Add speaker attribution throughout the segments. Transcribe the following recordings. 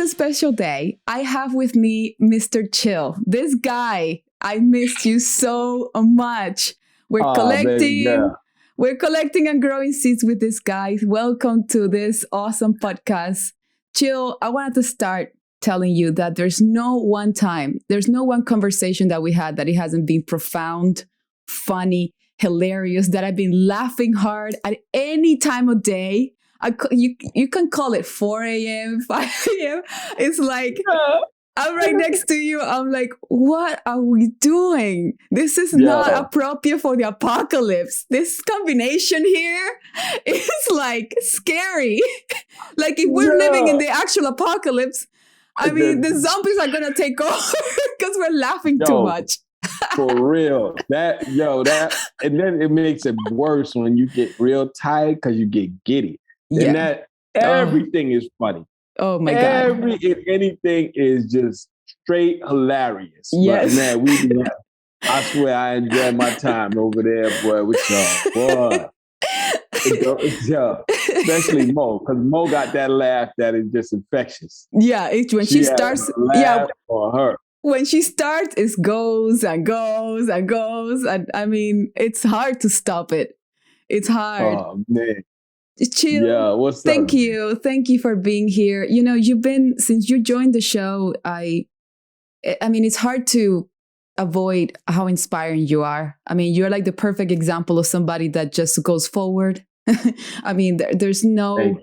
Speaker 1: a special day. I have with me Mr. Chill. This guy, I missed you so much. We're
Speaker 2: Baby
Speaker 1: collecting,
Speaker 2: girl.
Speaker 1: we're collecting and growing seeds with this guy. Welcome to this awesome podcast. Chill, I wanted to start telling you that there's no one conversation that we had that it hasn't been profound, funny, hilarious, that I've been laughing hard at any time of day. You can call it 4 a.m., 5 a.m. It's like I'm right next to you. I'm like, what are we doing? This is not
Speaker 2: Yo,
Speaker 1: appropriate for the apocalypse. This combination here is like scary. Like if we're living in
Speaker 2: yo,
Speaker 1: the actual apocalypse, I mean, the
Speaker 2: the,
Speaker 1: zombies are gonna take over because we're laughing too
Speaker 2: yo,
Speaker 1: much.
Speaker 2: for real. And then it makes it worse when you get real tired because you get giddy. And
Speaker 1: Yeah.
Speaker 2: that
Speaker 1: Oh,
Speaker 2: everything is funny.
Speaker 1: oh my God.
Speaker 2: If anything is just straight hilarious. But
Speaker 1: Yes.
Speaker 2: man, I swear I enjoy my time over there, boy, with y'all. Boy, yo, especially Mo, because Mo got that laugh that is just infectious.
Speaker 1: Yeah, when
Speaker 2: She
Speaker 1: she
Speaker 2: has
Speaker 1: starts,
Speaker 2: a
Speaker 1: yeah,
Speaker 2: laugh for her.
Speaker 1: when she starts, it goes and goes and goes. And I mean, it's hard to stop it. It's hard.
Speaker 2: Oh man.
Speaker 1: Chill.
Speaker 2: Yeah, what's up?
Speaker 1: Thank you. Thank you for being here. Since you joined the show, I mean, it's hard to avoid how inspiring you are. I mean, you're like the perfect example of somebody that just goes forward. I mean,
Speaker 2: Thank
Speaker 1: there's no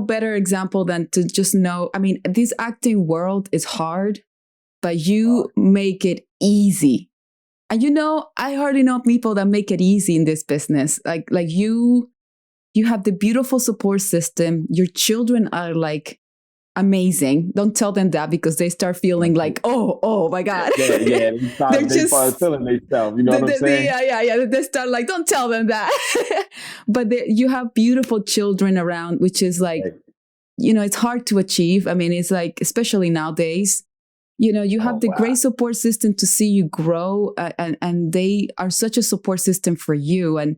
Speaker 1: better example than to just know. I mean, this acting world is hard, but
Speaker 2: you.
Speaker 1: you make it easy. And I hardly know people that make it easy in this business. Like you have the beautiful support system. Your children are like amazing. Don't tell them that because they start feeling like, oh my God.
Speaker 2: Yeah, yeah.
Speaker 1: They're
Speaker 2: They start
Speaker 1: just
Speaker 2: feeling themselves. You know what I'm saying?
Speaker 1: yeah. They start like, don't tell them that. But you have beautiful children around, which is like,
Speaker 2: Like,
Speaker 1: it's hard to achieve. I mean, it's like, especially nowadays, you have
Speaker 2: oh
Speaker 1: the
Speaker 2: wow.
Speaker 1: great support system to see you grow, and they are such a support system for you. And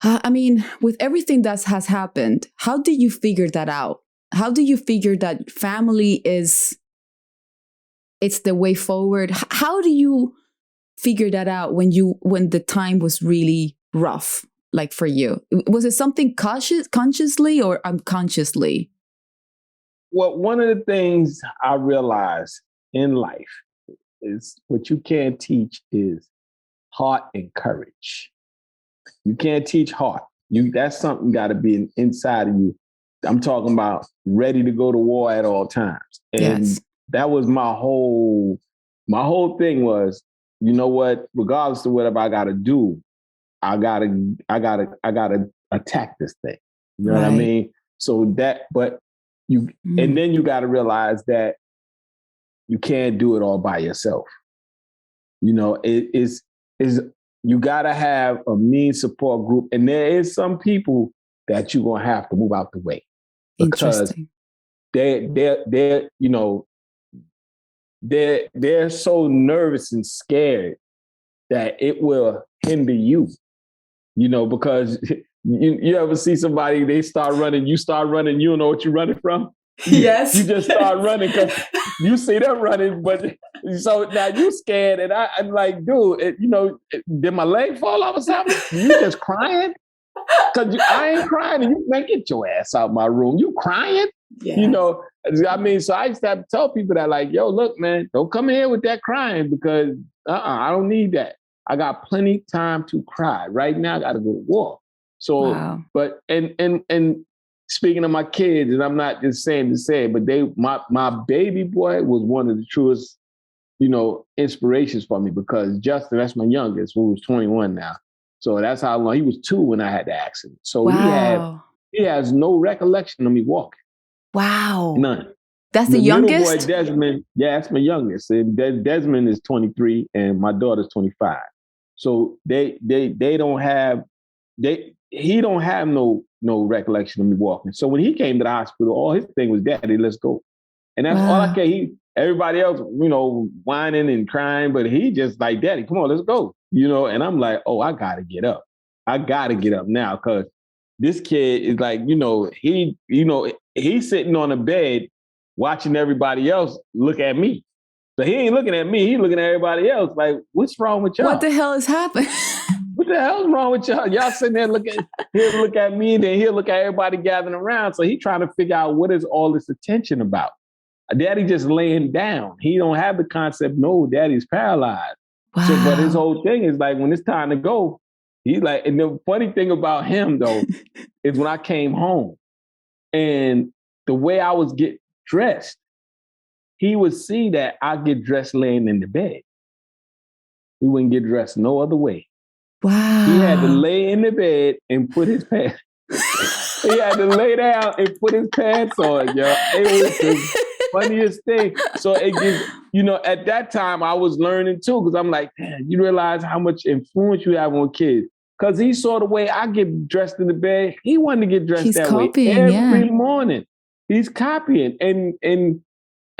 Speaker 1: I mean, with everything that has happened, how did you figure that out? How do you figure that family it's the way forward? How do you figure that out when the time was really rough, like for you? Was it something consciously or unconsciously?
Speaker 2: Well, one of the things I realized in life is what you can't teach is heart and courage. You can't teach heart. That's something got to be inside of you. I'm talking about ready to go to war at all times. And
Speaker 1: Yes.
Speaker 2: that was my whole thing was, you know what, regardless of whatever I gotta do, I gotta attack this thing. You know what I
Speaker 1: Right.
Speaker 2: mean? So but and
Speaker 1: Mm.
Speaker 2: then you gotta realize that you can't do it all by yourself. It is you gotta have a mean support group. And there is some people that you're gonna have to move out the way because
Speaker 1: Interesting.
Speaker 2: they're they're so nervous and scared that it will hinder you, because you ever see somebody, they start running, you start running, you don't know what you're running from.
Speaker 1: Yes.
Speaker 2: You just start running because you see them running, but so now you scared, and I'm like, dude, did my leg fall off or something? You just crying? Because I ain't crying, and you man, get your ass out of my room. You crying?
Speaker 1: Yeah.
Speaker 2: I mean, so I used to have to tell people that, like, yo, look, man, don't come here with that crying because I don't need that. I got plenty time to cry. Right now, I got to go to war. So,
Speaker 1: Wow.
Speaker 2: but and speaking of my kids, and I'm not just saying to say, but my baby boy was one of the truest, inspirations for me because Justin, that's my youngest, who was 21 now. So that's how long he was 2 when I had the accident. So
Speaker 1: Wow.
Speaker 2: he has no recollection of me walking.
Speaker 1: Wow.
Speaker 2: None.
Speaker 1: That's the
Speaker 2: Middle boy,
Speaker 1: youngest?
Speaker 2: Desmond, yeah, that's my youngest. And Desmond is 23 and my daughter's 25. So they don't have, he don't have no recollection of me walking. So when he came to the hospital, all his thing was, Daddy, let's go. And that's all I care. Everybody else, whining and crying, but he just like, Daddy, come on, let's go. And I'm like, oh, I gotta get up. I gotta get up now because this kid is like, he's sitting on a bed watching everybody else look at me. So he ain't looking at me. He looking at everybody else. Like, what's wrong with y'all?
Speaker 1: What the hell is happening?
Speaker 2: What the hell's wrong with y'all? Y'all sitting there he'll look at me, and then he'll look at everybody gathering around. So he trying to figure out what is all this attention about. Daddy just laying down. He don't have the concept, no, daddy's paralyzed.
Speaker 1: Wow.
Speaker 2: So, but his whole thing is like, when it's time to go, he's like, and the funny thing about him though, is when I came home and the way I was get dressed, he would see that I get dressed laying in the bed. He wouldn't get dressed no other way.
Speaker 1: Wow.
Speaker 2: He had to lay in the bed and put his pants. He had to lay down and put his pants on, yo. It was the funniest thing. So it gives, at that time I was learning too, because I'm like, man, you realize how much influence you have on kids. Because he saw the way I get dressed in the bed. He wanted to get dressed that way every morning. He's copying. And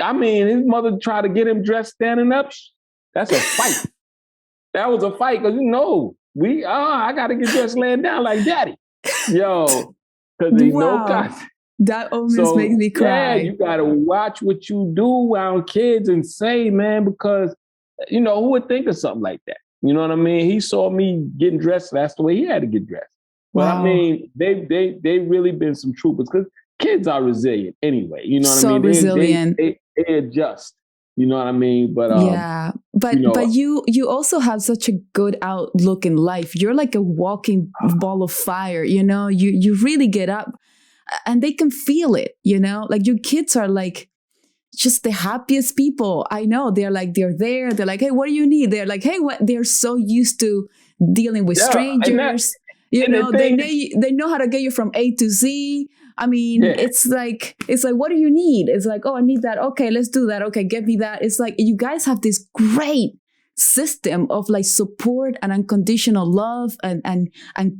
Speaker 2: I mean, his mother tried to get him dressed standing up. That's a fight. That was a fight because I got to get dressed laying down like daddy. Yo, because he's no concept.
Speaker 1: That almost makes me cry.
Speaker 2: Yeah, you got to watch what you do around kids and say, man, because, who would think of something like that? You know what I mean? He saw me getting dressed. That's the way he had to get dressed. But I mean, they really been some troopers because kids are resilient anyway. You know what I mean?
Speaker 1: Resilient.
Speaker 2: They adjust. You know what I mean? But
Speaker 1: but you also have such a good outlook in life. You're like a walking ball of fire. You really get up, and they can feel it. Like your kids are like just the happiest people I know. They're there. They're like, hey, what do you need? They're like, hey, what? They're so used to dealing with strangers. They know how to get you from A to Z. I mean, it's like, what do you need? It's like, oh, I need that. Okay, let's do that. Okay, get me that. It's like, you guys have this great system of like support and unconditional love and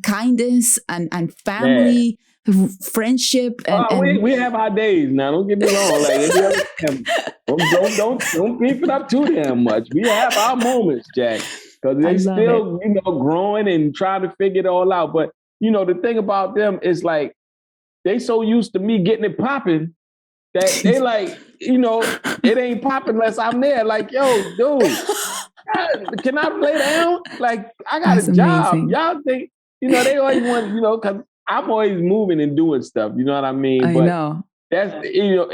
Speaker 1: kindness and family, friendship.
Speaker 2: We have our days now. Don't get me wrong. Like, don't beef it up too damn much. We have our moments, Jack, because they still, growing and trying to figure it all out. But, the thing about them is like, they so used to me getting it popping that they like, it ain't popping unless I'm there. Like, yo, dude, can I lay down? Like, I got a job.
Speaker 1: Amazing.
Speaker 2: Y'all think, they always want, because I'm always moving and doing stuff. You know what I mean?
Speaker 1: I know.
Speaker 2: That's, you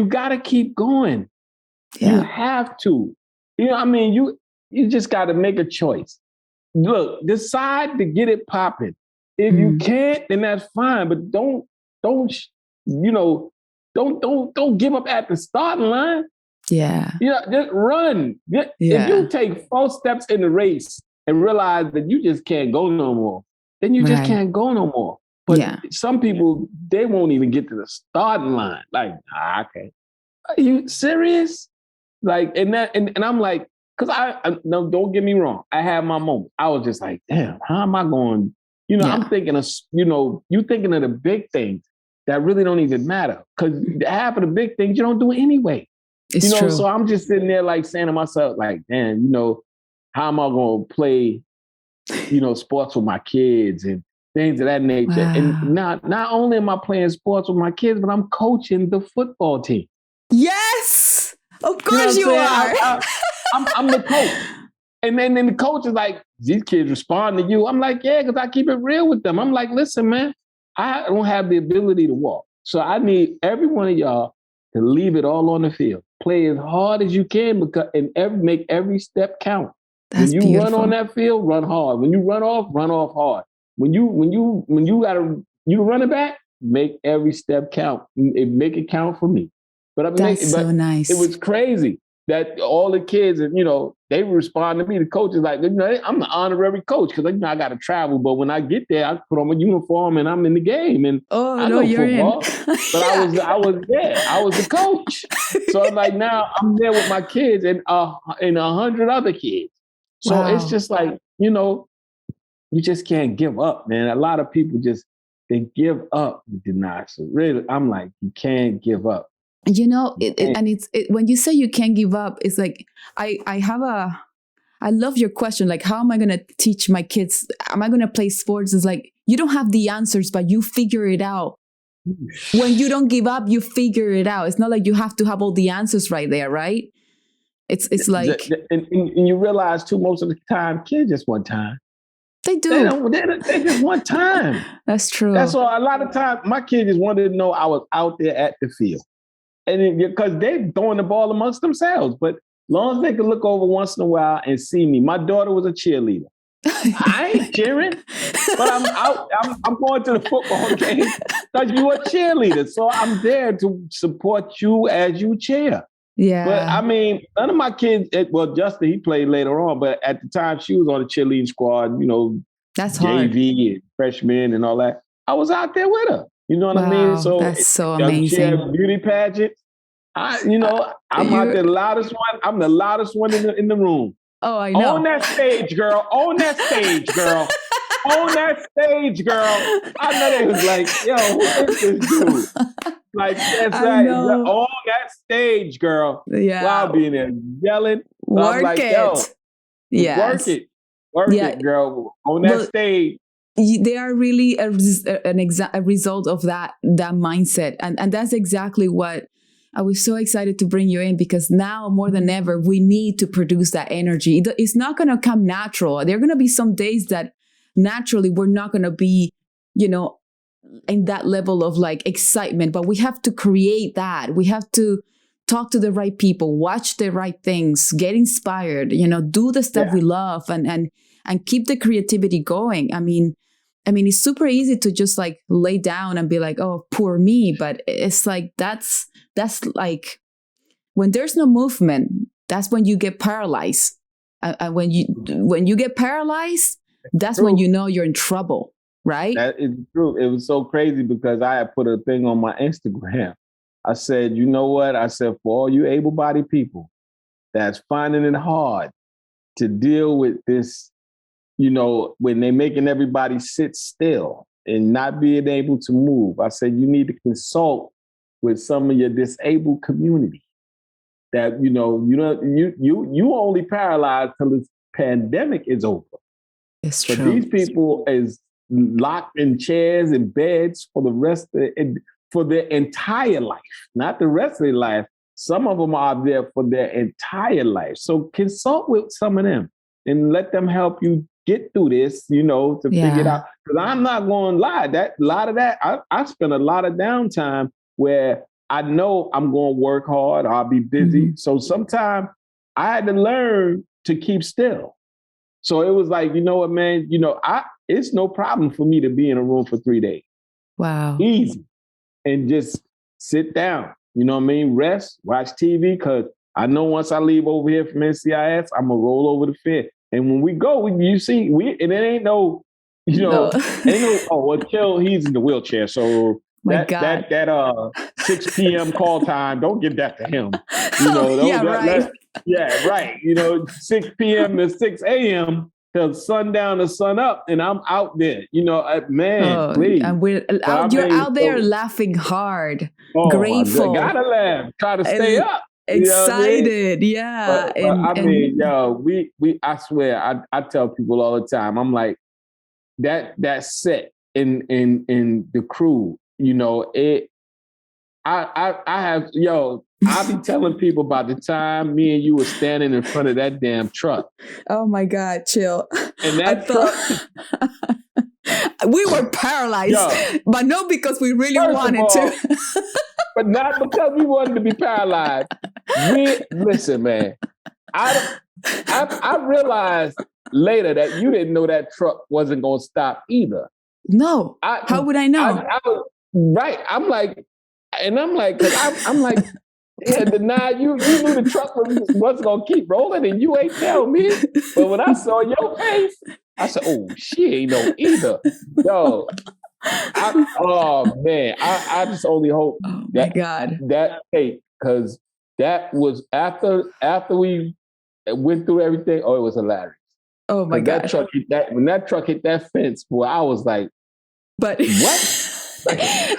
Speaker 2: got to keep going. Yeah. You have to. You just got to make a choice. Look, decide to get it popping. If you can't, then that's fine. But don't give up at the starting line.
Speaker 1: Yeah.
Speaker 2: Just run. If you take 4 steps in the race and realize that you just can't go no more, then you just can't go no more. But some people, they won't even get to the starting line. Like, okay. Are you serious? Like, and I'm like, because no, don't get me wrong. I had my moment. I was just like, damn, how am I going? I'm thinking of, you thinking of the big things that really don't even matter. Because half of the big things you don't do anyway.
Speaker 1: It's true.
Speaker 2: So I'm just sitting there like saying to myself, like, damn, how am I going to play, sports with my kids and things of that nature. Wow. And not only am I playing sports with my kids, but I'm coaching the football team.
Speaker 1: Yes, of course you are.
Speaker 2: I'm the coach. And then the coach is like, these kids respond to you. I'm like, yeah, because I keep it real with them. I'm like, listen, man, I don't have the ability to walk. So I need every one of y'all to leave it all on the field. Play as hard as you can make every step count.
Speaker 1: That's
Speaker 2: when you
Speaker 1: beautiful.
Speaker 2: run on that field, run hard. When you run off hard. When you got you running back, make every step count. Make it count for me. But
Speaker 1: so nice.
Speaker 2: It was crazy that all the kids, they respond to me. The coach is like, I'm the honorary coach because I got to travel. But when I get there, I put on my uniform and I'm in the game. And I know football, but I was there. I was the coach. So I'm like, now I'm there with my kids and 100 other kids. So it's just like, you just can't give up, man. A lot of people they give up, Danay. So really, I'm like, you can't give up.
Speaker 1: When you say you can't give up, it's like, I love your question. Like, how am I going to teach my kids? Am I going to play sports? It's like, you don't have the answers, but you figure it out when you don't give up, you figure it out. It's not like you have to have all the answers right there, right? It's like,
Speaker 2: and you realize too, most of the time, kids just want time.
Speaker 1: they do.
Speaker 2: They just want time.
Speaker 1: That's true.
Speaker 2: That's all. A lot of times, my kids just wanted to know I was out there at the field, and because they're throwing the ball amongst themselves. But long as they can look over once in a while and see me. My daughter was a cheerleader. I ain't cheering, but I'm out. I'm going to the football game because you're a cheerleader. So I'm there to support you as you cheer.
Speaker 1: Yeah.
Speaker 2: But I mean, none of my kids, well, Justin, he played later on, but at the time she was on the cheerleading squad,
Speaker 1: that's hard.
Speaker 2: JV and freshman and all that. I was out there with her. You know what I mean? So
Speaker 1: that's so amazing.
Speaker 2: She had beauty pageant. I'm out there, the loudest one. I'm the loudest one in the room.
Speaker 1: Oh, I know.
Speaker 2: On that stage, girl. On that stage, girl. On that stage, girl. I know they was like, yo, who is this dude? Like, that's right. On that stage, girl.
Speaker 1: Yeah.
Speaker 2: While being there yelling.
Speaker 1: Work
Speaker 2: like,
Speaker 1: it.
Speaker 2: yo,
Speaker 1: yes.
Speaker 2: Work it, girl. On that stage.
Speaker 1: They are really a result of that mindset. And that's exactly what I was so excited to bring you in, because now more than ever, we need to produce that energy. It's not going to come natural. There are going to be some days that naturally we're not going to be, in that level of like excitement, but we have to create that. We have to talk to the right people, watch the right things, get inspired, do the stuff we love and keep the creativity going. I mean, it's super easy to just like lay down and be like, oh, poor me. But it's like, that's like when there's no movement, that's when you get paralyzed. And when you get paralyzed, that's when you know you're in trouble, right? That
Speaker 2: is true. It was so crazy because I had put a thing on my Instagram. I said, you know what? I said, for all you able-bodied people that's finding it hard to deal with this, when they're making everybody sit still and not being able to move, I said, you need to consult with some of your disabled community that, you only paralyzed till this pandemic is over.
Speaker 1: It's true.
Speaker 2: But these people is locked in chairs and beds for their entire life, not the rest of their life. Some of them are there for their entire life. So consult with some of them and let them help you get through this, to figure it out. Because I'm not going to lie, I spent a lot of downtime where I know I'm going to work hard, I'll be busy. Mm-hmm. So sometimes I had to learn to keep still. So it was like, you know what, man, it's no problem for me to be in a room for 3 days.
Speaker 1: Wow.
Speaker 2: Easy. And just sit down, rest, watch TV. Because I know once I leave over here from NCIS, I'm going to roll over the fence. And when we go, and it ain't no, Chill, he's in the wheelchair. So that 6 p.m. call time, don't give that to him. Right. 6 p.m. to 6 a.m. till sundown to sun up, and I'm out there. Please.
Speaker 1: And you're out there laughing hard, grateful.
Speaker 2: Gotta laugh. Try to stay up.
Speaker 1: Excited, yeah.
Speaker 2: I swear, I tell people all the time, I'm like, that set in the crew, I be telling people about the time me and you were standing in front of that damn truck.
Speaker 1: Oh my God, chill.
Speaker 2: And that truck.
Speaker 1: We were paralyzed, but not because we really wanted to.
Speaker 2: But not because we wanted to be paralyzed. Listen, man. I realized later that you didn't know that truck wasn't going to stop either.
Speaker 1: No. How would I know?
Speaker 2: I was, right. I'm like, because I'm like, deny you knew the truck wasn't going to keep rolling and you ain't tell me. But when I saw your face, I said, oh, she ain't know either. Yo. I just only hope that tape, because that was after we went through everything. Oh, it was hilarious.
Speaker 1: Oh my God!
Speaker 2: When that truck hit that fence, boy, I was like,
Speaker 1: "But
Speaker 2: what?"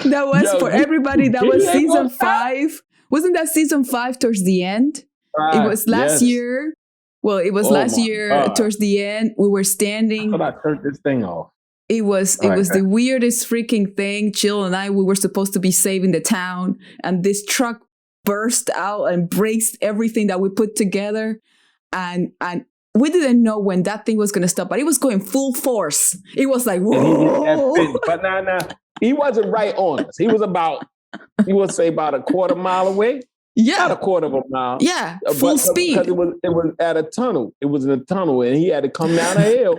Speaker 1: That was for everybody. That was season 5. Wasn't that season 5 towards the end? It was last year. Well, it was last year towards the end. We were standing.
Speaker 2: I thought I turned this thing off.
Speaker 1: it was the weirdest freaking thing. Jill and I, we were supposed to be saving the town, and this truck burst out and breaks everything that we put together. And we didn't know when that thing was going to stop, but it was going full force. It was like, whoa.
Speaker 2: But nah, he wasn't right on us. He was say about a quarter mile away.
Speaker 1: Yeah.
Speaker 2: Not a quarter of a mile.
Speaker 1: Yeah. Full speed.
Speaker 2: Because it was at a tunnel. It was in a tunnel, and he had to come down a hill.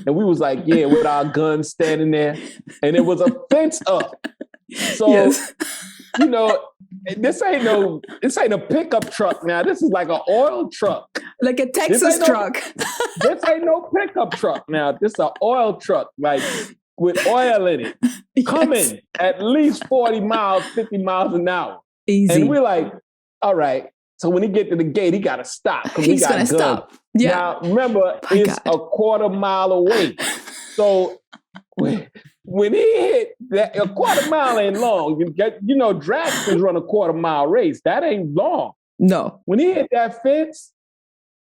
Speaker 2: And we was like, yeah, with our guns standing there. And it was a fence up. So, you know, this ain't a pickup truck now. This is like an oil truck.
Speaker 1: Like a Texas truck.
Speaker 2: This ain't no pickup truck now. This is an oil truck, like with oil in it. Coming at least 40 miles, 50 miles an hour.
Speaker 1: Easy.
Speaker 2: And we're like, all right. So when he get to the gate, he got to stop because we got guns.
Speaker 1: Stop. Yeah.
Speaker 2: Now, remember, it's a quarter mile away. So when he hit that, a quarter mile ain't long. Dragsters run a quarter mile race. That ain't long.
Speaker 1: No.
Speaker 2: When he hit that fence,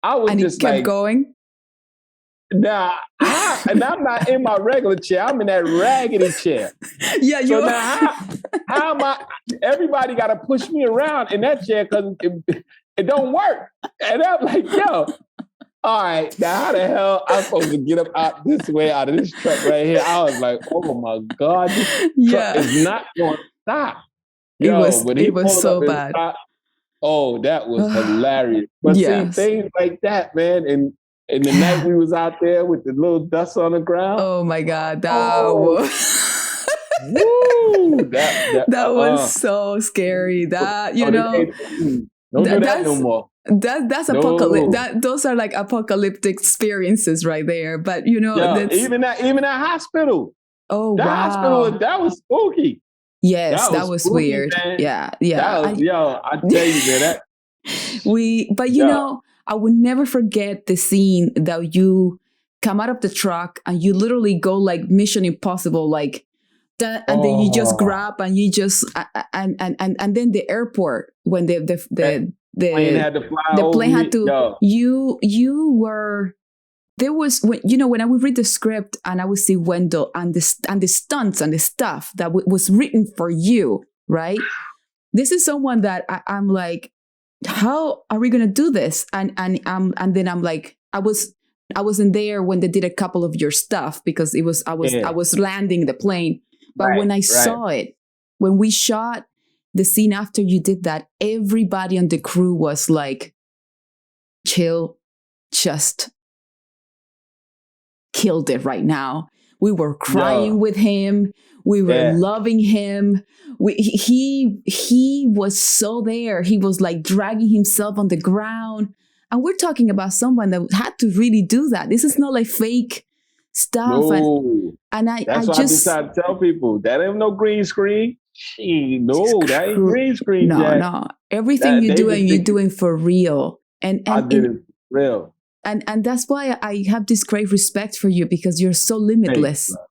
Speaker 2: I was just like,
Speaker 1: kept going.
Speaker 2: Nah, and I'm not in my regular chair. I'm in that raggedy chair.
Speaker 1: Yeah, you.
Speaker 2: So now, how am I? Everybody got to push me around in that chair because it don't work. And I'm like, yo, all right, now how the hell I'm supposed to get up out this way out of this truck right here? I was like, oh my God, this truck is not going to stop. Yo,
Speaker 1: it was so bad.
Speaker 2: Oh, that was hilarious. But see, things like that, man, and the night we was out there with the little dust on the ground.
Speaker 1: Oh my God, that was that was so scary. That don't do that no more. That's apocalyptic. Those are like apocalyptic experiences right there. But
Speaker 2: even that hospital.
Speaker 1: Oh,
Speaker 2: that hospital, that was spooky.
Speaker 1: Yes, that was spooky, weird. Man. Yeah.
Speaker 2: I tell you, man, that.
Speaker 1: I would never forget the scene that you come out of the truck and you literally go like Mission Impossible, like that, and then you just grab and you just and then the airport when the
Speaker 2: plane had to fly.
Speaker 1: The plane had to. You were. There was when I would read the script and I would see Wendell and the stunts and the stuff that was written for you, right? This is someone that I'm like, how are we gonna do this? And then I'm like, I wasn't there when they did a couple of your stuff because I was landing the plane. But when I saw it, when we shot the scene after you did that, everybody on the crew was like, chill, just killed it right now. We were crying with him. We were loving him. He was so there. He was like dragging himself on the ground. And we're talking about someone that had to really do that. This is not like fake stuff.
Speaker 2: No. That's why I decided to tell people that ain't no green screen. That ain't green screen.
Speaker 1: No. Everything you're doing for real. And
Speaker 2: I did it for real.
Speaker 1: And that's why I have this great respect for you because you're so limitless. Thanks,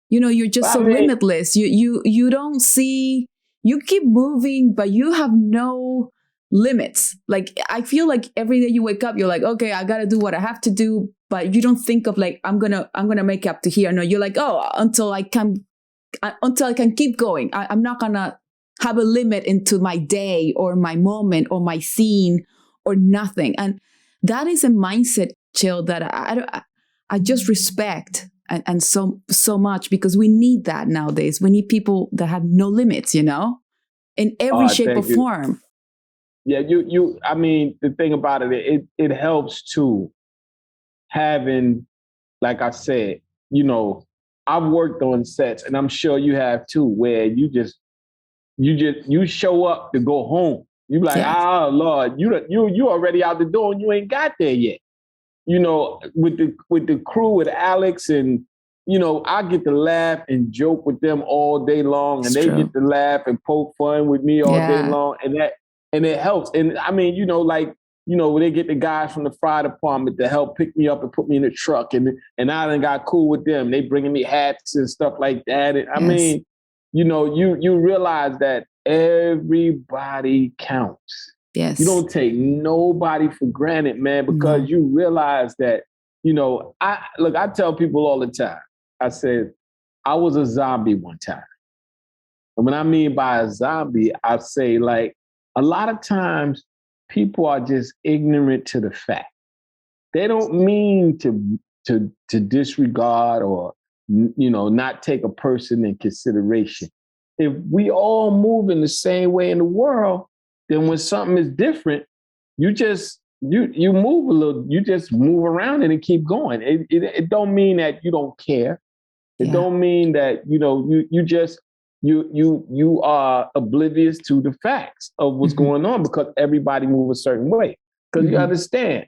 Speaker 1: you're just limitless. You don't see, you keep moving, but you have no limits. Like, I feel like every day you wake up, you're like, okay, I got to do what I have to do. But you don't think of like, I'm going to make up to here. No, you're like, until I can keep going. I'm not going to have a limit into my day or my moment or my scene or nothing. And that is a mindset, Chill, that I just respect and so much because we need that nowadays. We need people that have no limits, in every shape or form.
Speaker 2: Yeah, I mean, the thing about it helps too, having, like I said, I've worked on sets and I'm sure you have too, where you show up to go home. You like, oh Lord, you already out the door and you ain't got there yet. With the crew, with Alex and, I get to laugh and joke with them all day long and they get to laugh and poke fun with me all day long. And it helps. And I mean, when they get the guys from the fire department to help pick me up and put me in the truck and I done got cool with them. They bringing me hats and stuff like that. And I mean, you realize that everybody counts.
Speaker 1: Yes.
Speaker 2: You don't take nobody for granted, man, because you realize that, I tell people all the time, I said, I was a zombie one time. And when I mean by a zombie, I say like a lot of times people are just ignorant to the fact. They don't mean to disregard or not take a person in consideration. If we all move in the same way in the world, then when something is different, you move a little, you just move around it and keep going. It don't mean that you don't care. It don't mean that you are oblivious to the facts of what's going on because everybody moves a certain way. Because you understand,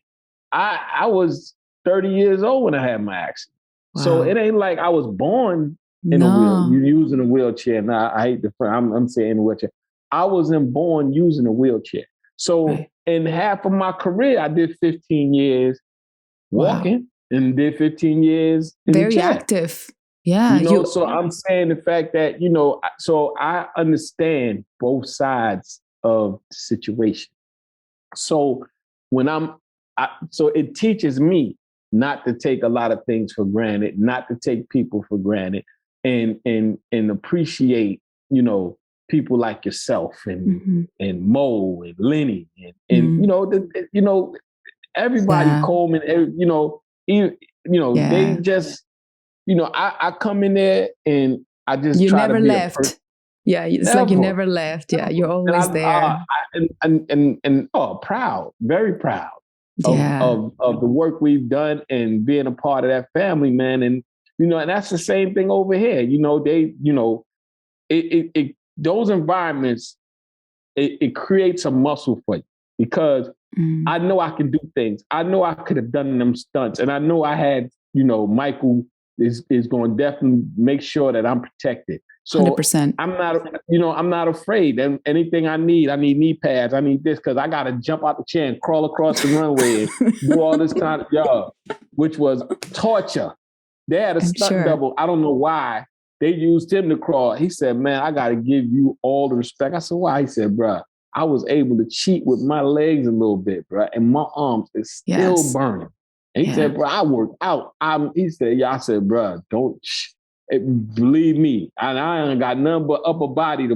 Speaker 2: I was 30 years old when I had my accident. Wow. So it ain't like I was born in a wheel. You're using a wheelchair. Now I hate I'm saying in a wheelchair. I wasn't born using a wheelchair. So in half of my career, I did 15 years walking and did 15 years in
Speaker 1: very
Speaker 2: the chair.
Speaker 1: Active. Yeah.
Speaker 2: So I'm saying the fact that, so I understand both sides of the situation. So when so it teaches me not to take a lot of things for granted, not to take people for granted, and appreciate, people like yourself and Mo and Lenny and everybody, Coleman, they just, I come in there and I just
Speaker 1: you
Speaker 2: try
Speaker 1: never
Speaker 2: to be
Speaker 1: left. Yeah, it's like you never left. Yeah, you're always there.
Speaker 2: Proud, very proud of the work we've done and being a part of that family, man. And and that's the same thing over here. Those environments, it creates a muscle for you because I know I can do things. I know I could have done them stunts, and I know I had, Michael is going to definitely make sure that I'm protected. So
Speaker 1: 100%.
Speaker 2: I'm not afraid. And anything I need knee pads. I need this because I got to jump out the chair and crawl across the runway and do all this kind of which was torture. They had a stunt double. I don't know why they used him to crawl. He said, "Man, I got to give you all the respect." I said, "Why?" He said, "Bruh, I was able to cheat with my legs a little bit, bruh, and my arms is still burning." And he said, "Bro, I worked out." He said, "Yeah." I said, "Bruh, don't believe me. I ain't got nothing but upper body to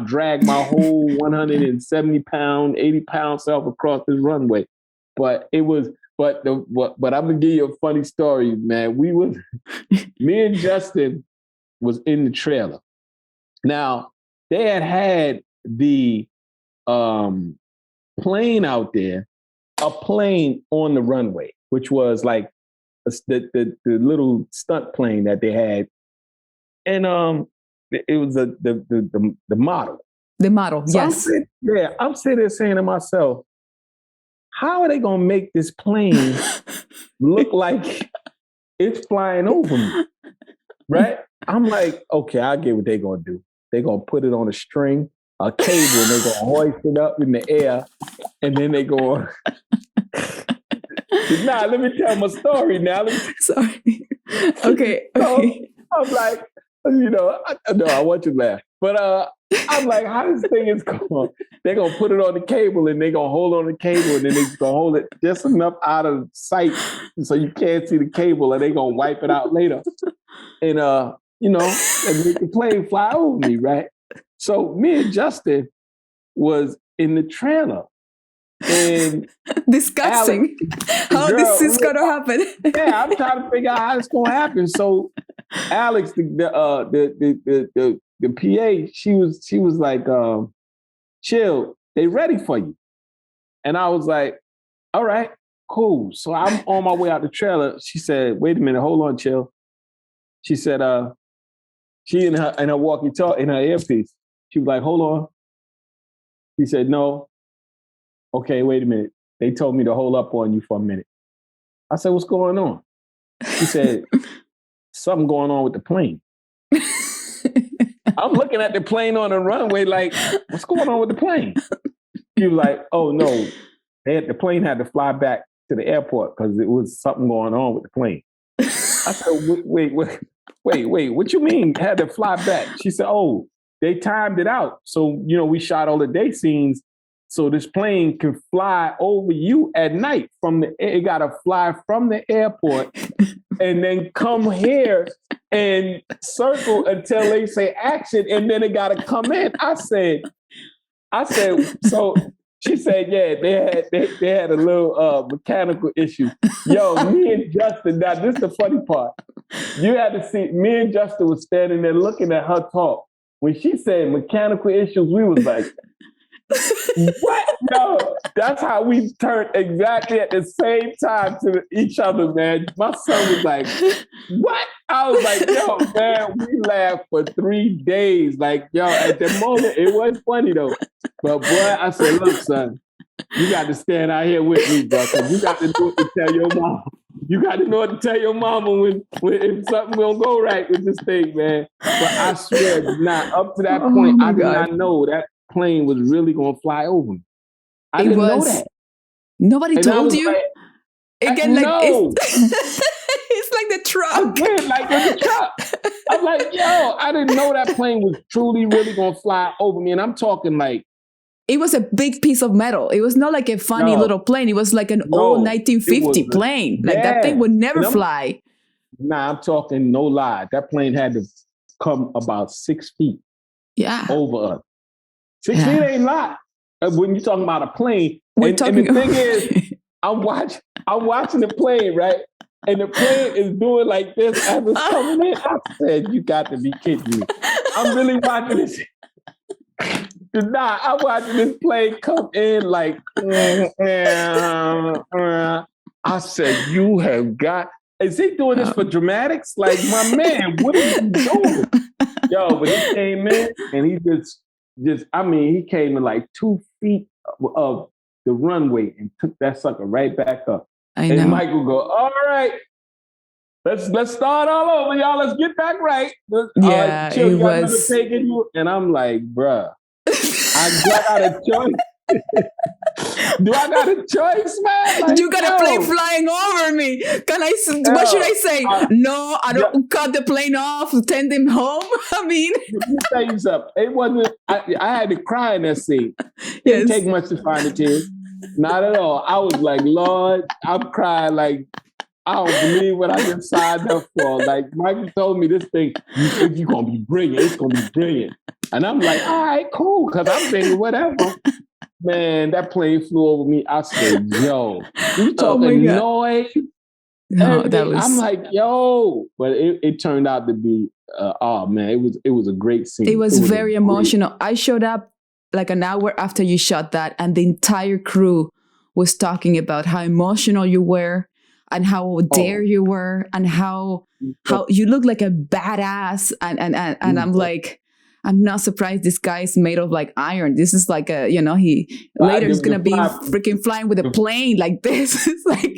Speaker 2: drag my whole 170 pound, 80 pound self across this runway." But it was, but I'm gonna give you a funny story, man. Me and Justin was in the trailer. Now they had the plane out there, a plane on the runway, which was like the little stunt plane that they had, and it was the model.
Speaker 1: The model,
Speaker 2: so
Speaker 1: yes.
Speaker 2: I'm sitting there saying to myself, how are they gonna make this plane look like it's flying over me? Right? I'm like, okay, I get what they're gonna do. They're gonna put it on a string, a cable, and they're gonna hoist it up in the air, and then they go. Nah, let me tell my story now.
Speaker 1: Sorry. Okay.
Speaker 2: So I'm like, I want you to laugh. But I'm like, how this thing is going? They're going to put it on the cable and they're going to hold on the cable and then they're going to hold it just enough out of sight so you can't see the cable and they're going to wipe it out later. And, and make the plane fly over me, right? So me and Justin was in the trailer. And
Speaker 1: discussing how this is going to happen.
Speaker 2: Yeah, I'm trying to figure out how it's going to happen. So Alex, the PA, she was like, chill, they ready for you. And I was like, all right, cool. So I'm on my way out the trailer. She said, wait a minute, hold on, chill. She said, she in her walkie-talkie, in her earpiece, she was like, hold on. She said, no. Okay, wait a minute. They told me to hold up on you for a minute. I said, what's going on? She said, something going on with the plane. I'm looking at the plane on the runway like, what's going on with the plane? She was like, oh, no. The plane had to fly back to the airport because it was something going on with the plane. I said, wait, what you mean had to fly back? She said, oh, they timed it out. So, we shot all the day scenes. So this plane can fly over you at night it got to fly from the airport and then come here and circle until they say action, and then it got to come in. I said, so she said, yeah, they had a little mechanical issue. Yo, me and Justin, now this is the funny part. You had to see, me and Justin was standing there looking at her talk. When she said mechanical issues, we was like, what? No, that's how we turned exactly at the same time to each other, man. My son was like, what? I was like, yo, man, we laughed for 3 days. Like, yo, at the moment, it was funny though. But boy, I said, look, son, you got to stand out here with me, bro. You got to know what to tell your mom. You got to know what to tell your mama when if something don't go right with this thing, man. But I swear, up to that point, I did not know that plane was really going to fly over me. I didn't know that.
Speaker 1: Nobody told you?
Speaker 2: Like, again, like, no.
Speaker 1: It's like the truck.
Speaker 2: Again, like the truck. I'm like, yo, I didn't know that plane was truly really going to fly over me. And I'm talking like,
Speaker 1: it was a big piece of metal. It was not like a funny little plane. It was like an old 1950 plane. Like that thing would never fly.
Speaker 2: Nah, I'm talking no lie. That plane had to come about 6 feet over us. 6 feet ain't a lot. When you're talking about a plane. And the thing is, I'm watching the plane, right? And the plane is doing like this as it's coming in. I said, you got to be kidding me. I'm really watching this. Nah, I'm watching this plane come in like, I said, you have got, is he doing this for dramatics? Like, my man, what are you doing? Yo, but he came in and he he came in like 2 feet of the runway and took that sucker right back up. And Michael go, all right, let's start all over, y'all. Let's get back right.
Speaker 1: It was.
Speaker 2: Taking you. And I'm like, bruh. I got a choice. Do I got a choice, man? Like,
Speaker 1: you got a plane flying over me. What should I say? No, I don't cut the plane off, send him home. I mean,
Speaker 2: let me tell you something. It wasn't, I had to cry in that scene. It didn't take much to find the tears. Not at all. I was like, Lord, I'm crying like, I don't believe what I just signed up for. Like, Michael told me this thing, you're going to be brilliant. It's going to be brilliant. And I'm like, all right, cool. Because I'm thinking, whatever. Man, that plane flew over me. I said, yo, you talking noise?
Speaker 1: No, that was...
Speaker 2: I'm like, yo. But it turned out to be, it was a great scene.
Speaker 1: It was very emotional. I showed up like an hour after you shot that, and the entire crew was talking about how emotional you were and how dare you were and how you look like a badass. And I'm like, I'm not surprised this guy is made of like iron. This is like he later is going to be freaking flying with a plane like this. It's like,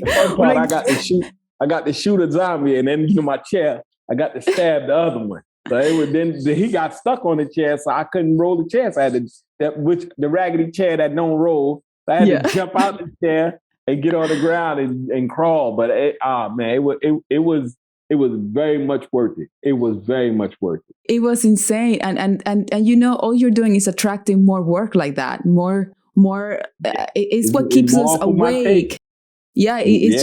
Speaker 2: I got to shoot a zombie, and then my chair, I got to stab the other one. So then he got stuck on the chair, so I couldn't roll the chair. So I had the raggedy chair that don't roll. So I had to jump out the chair and get on the ground and crawl. But it was very much worth it. It was very much worth it.
Speaker 1: It was insane, and all you're doing is attracting more work like that. More. It's what keeps us awake. Yeah, it's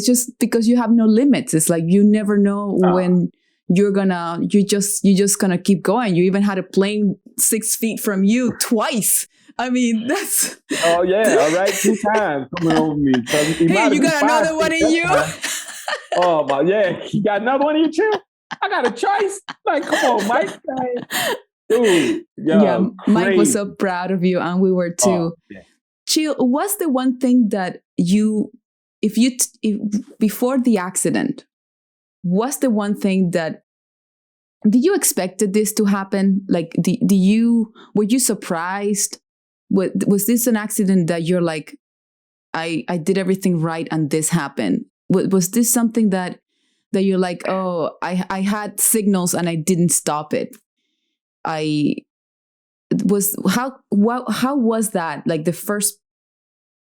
Speaker 1: just because you have no limits. It's like you never know when you're just gonna keep going. You even had a plane 6 feet from you twice. I mean, that's...
Speaker 2: Oh, yeah. All right. 2 times coming over me. So
Speaker 1: hey, you got another one in you?
Speaker 2: Oh, my, yeah. You got another one in you, too? I got a choice. Like, come on, Mike. Dude. Yo,
Speaker 1: Mike was so proud of you, and we were too.
Speaker 2: Oh, yeah.
Speaker 1: Chill, what's the one thing that if before the accident, what's the one thing that... Did you expected this to happen? Like, were you surprised? Was this an accident that you're like, I did everything right and this happened? Was this something that you're like, oh, I had signals and I didn't stop it? How was that? Like the first,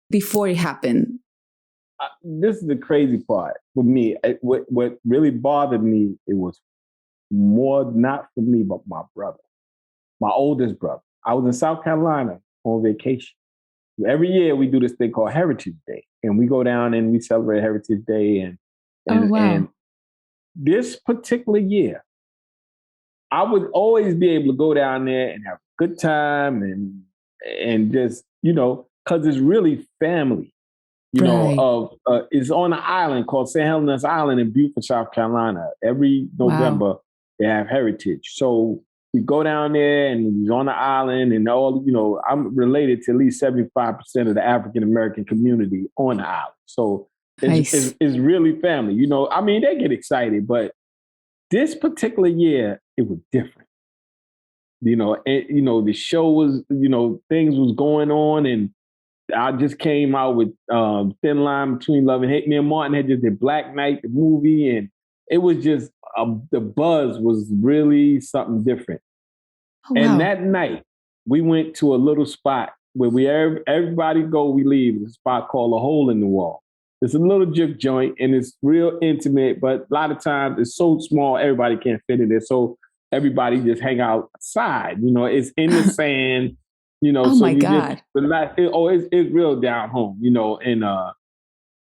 Speaker 1: before it happened?
Speaker 2: This is the crazy part for me. What really bothered me, it was more not for me, but my brother, my oldest brother. I was in South Carolina on vacation. Every year we do this thing called Heritage Day, and we go down and we celebrate Heritage Day. And this particular year, I would always be able to go down there and have a good time and just, because it's really family.
Speaker 1: Right.
Speaker 2: It's on an island called St. Helena's Island in Beaufort, South Carolina. Every November,
Speaker 1: Wow.
Speaker 2: they have Heritage. So we go down there and he's on the island and I'm related to at least 75% of the African-American community on the island. So
Speaker 1: Nice.
Speaker 2: it's really family. They get excited, but this particular year, it was different. The show was, things was going on, and I just came out with Thin Line Between Love and Hate. Me and Martin had just did Black Knight, the movie, and it was just, the buzz was really something different.
Speaker 1: Oh, wow.
Speaker 2: And that night, we went to a little spot where everybody go, we leave. It's a spot called A Hole in the Wall. It's a little juke joint, and it's real intimate, but a lot of times it's so small, everybody can't fit in there. So everybody just hang outside. It's in the sand.
Speaker 1: Oh,
Speaker 2: so
Speaker 1: my
Speaker 2: you
Speaker 1: God.
Speaker 2: it's real down home,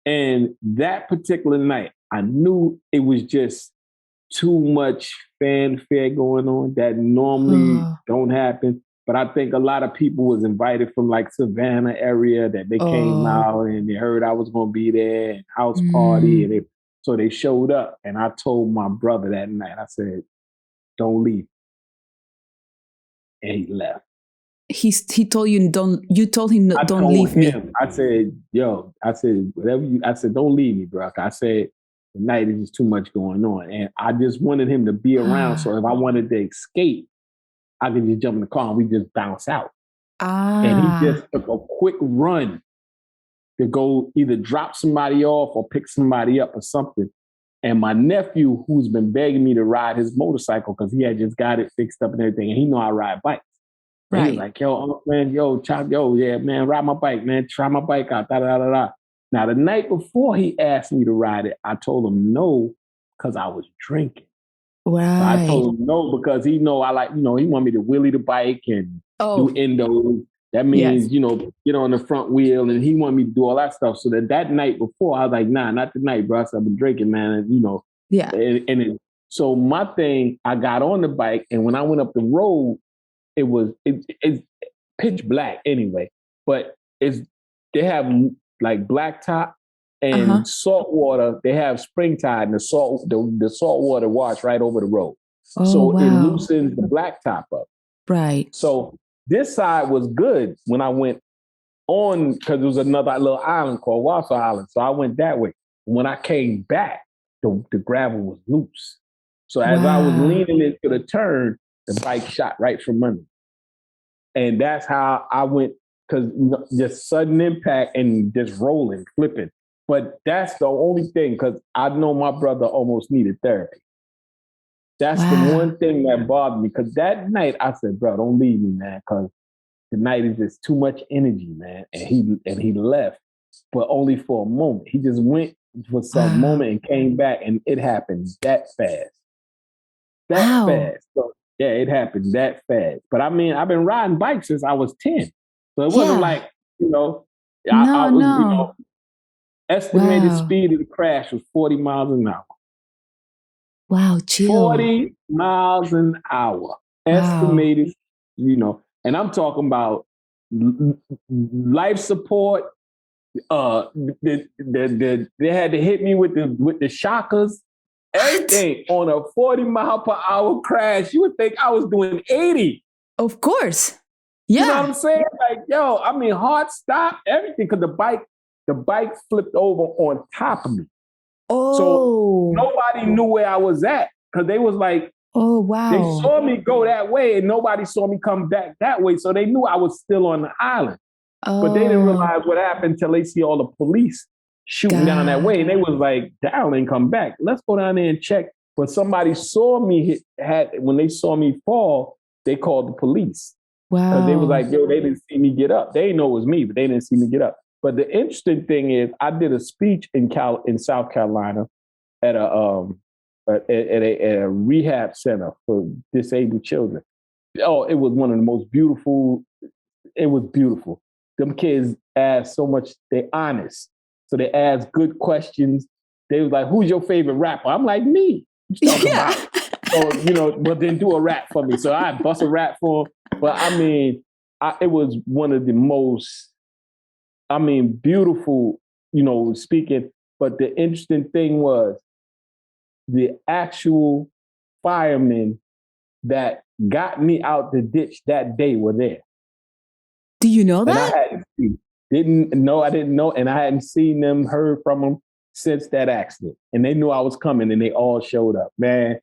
Speaker 2: and that particular night, I knew it was just too much fanfare going on that normally don't happen. But I think a lot of people was invited from like Savannah area that they came out and they heard I was going to be there and house party. And so they showed up, and I told my brother that night, I said, don't leave. And he left.
Speaker 1: He told you you told him don't leave me.
Speaker 2: I said, don't leave me, bro. I said, tonight is just too much going on. And I just wanted him to be around. So if I wanted to escape, I could just jump in the car and we just bounce out. And he just took a quick run to go either drop somebody off or pick somebody up or something. And my nephew, who's been begging me to ride his motorcycle because he had just got it fixed up and everything, and he know I ride bikes. Right. He was like, yeah, man, ride my bike, man. Try my bike out, da-da-da-da. Now, the night before he asked me to ride it, I told him no because I was drinking.
Speaker 1: Right.
Speaker 2: So I told him no because he know I like, he want me to wheelie the bike and do endos. That means, get on the front wheel, and he wanted me to do all that stuff. So that night before, I was like, nah, not tonight, bro. I said, I've been drinking, man. And,
Speaker 1: Yeah.
Speaker 2: So my thing, I got on the bike, and when I went up the road, it's pitch black anyway, but they have like blacktop and salt water. They have spring tide, and the salt water wash right over the road. It loosens the blacktop up.
Speaker 1: Right.
Speaker 2: So this side was good when I went on, because there was another little island called Wausau Island. So I went that way. When I came back, the gravel was loose. So as I was leaning into the turn, the bike shot right from under me. And that's how I went, because just sudden impact and just rolling, flipping. But that's the only thing, because I know my brother almost needed therapy. That's the one thing that bothered me, because that night I said, bro, don't leave me, man, because tonight is just too much energy, man. And he left, but only for a moment. He just went for some moment and came back, and it happened that fast. Fast. So, yeah, it happened that fast. But I mean, I've been riding bikes since I was 10. So it wasn't like, I was, estimated speed of the crash was 40 miles an hour.
Speaker 1: Wow, chill.
Speaker 2: 40 miles an hour. Estimated, and I'm talking about life support. They had to hit me with the shockers. Everything on a 40 mile per hour crash. You would think I was doing 80.
Speaker 1: Of course. Yeah.
Speaker 2: You know what I'm saying? Like, hard stop, everything, because the bike flipped over on top of me. So nobody knew where I was at, because they was like,
Speaker 1: oh, wow.
Speaker 2: They saw me go that way and nobody saw me come back that way. So they knew I was still on the island. But they didn't realize what happened until they see all the police shooting down that way. And they was like, Daryl ain't come back. Let's go down there and check. But somebody saw me when they saw me fall, they called the police.
Speaker 1: Wow.
Speaker 2: Because they was like, yo, they didn't see me get up. They didn't know it was me, but they didn't see me get up. But the interesting thing is, I did a speech in South Carolina at a rehab center for disabled children. Oh, it was one of the most beautiful. It was beautiful. Them kids asked so much. They're honest. So they asked good questions. They was like, who's your favorite rapper? I'm like, me. What you talking about? So, but then do a rap for me. So I bust a rap for him. But I mean, it was one of the most, beautiful, speaking. But the interesting thing was the actual firemen that got me out the ditch that day were there.
Speaker 1: Do you know that?
Speaker 2: And I didn't know. And I hadn't seen them, heard from them since that accident. And they knew I was coming and they all showed up, man.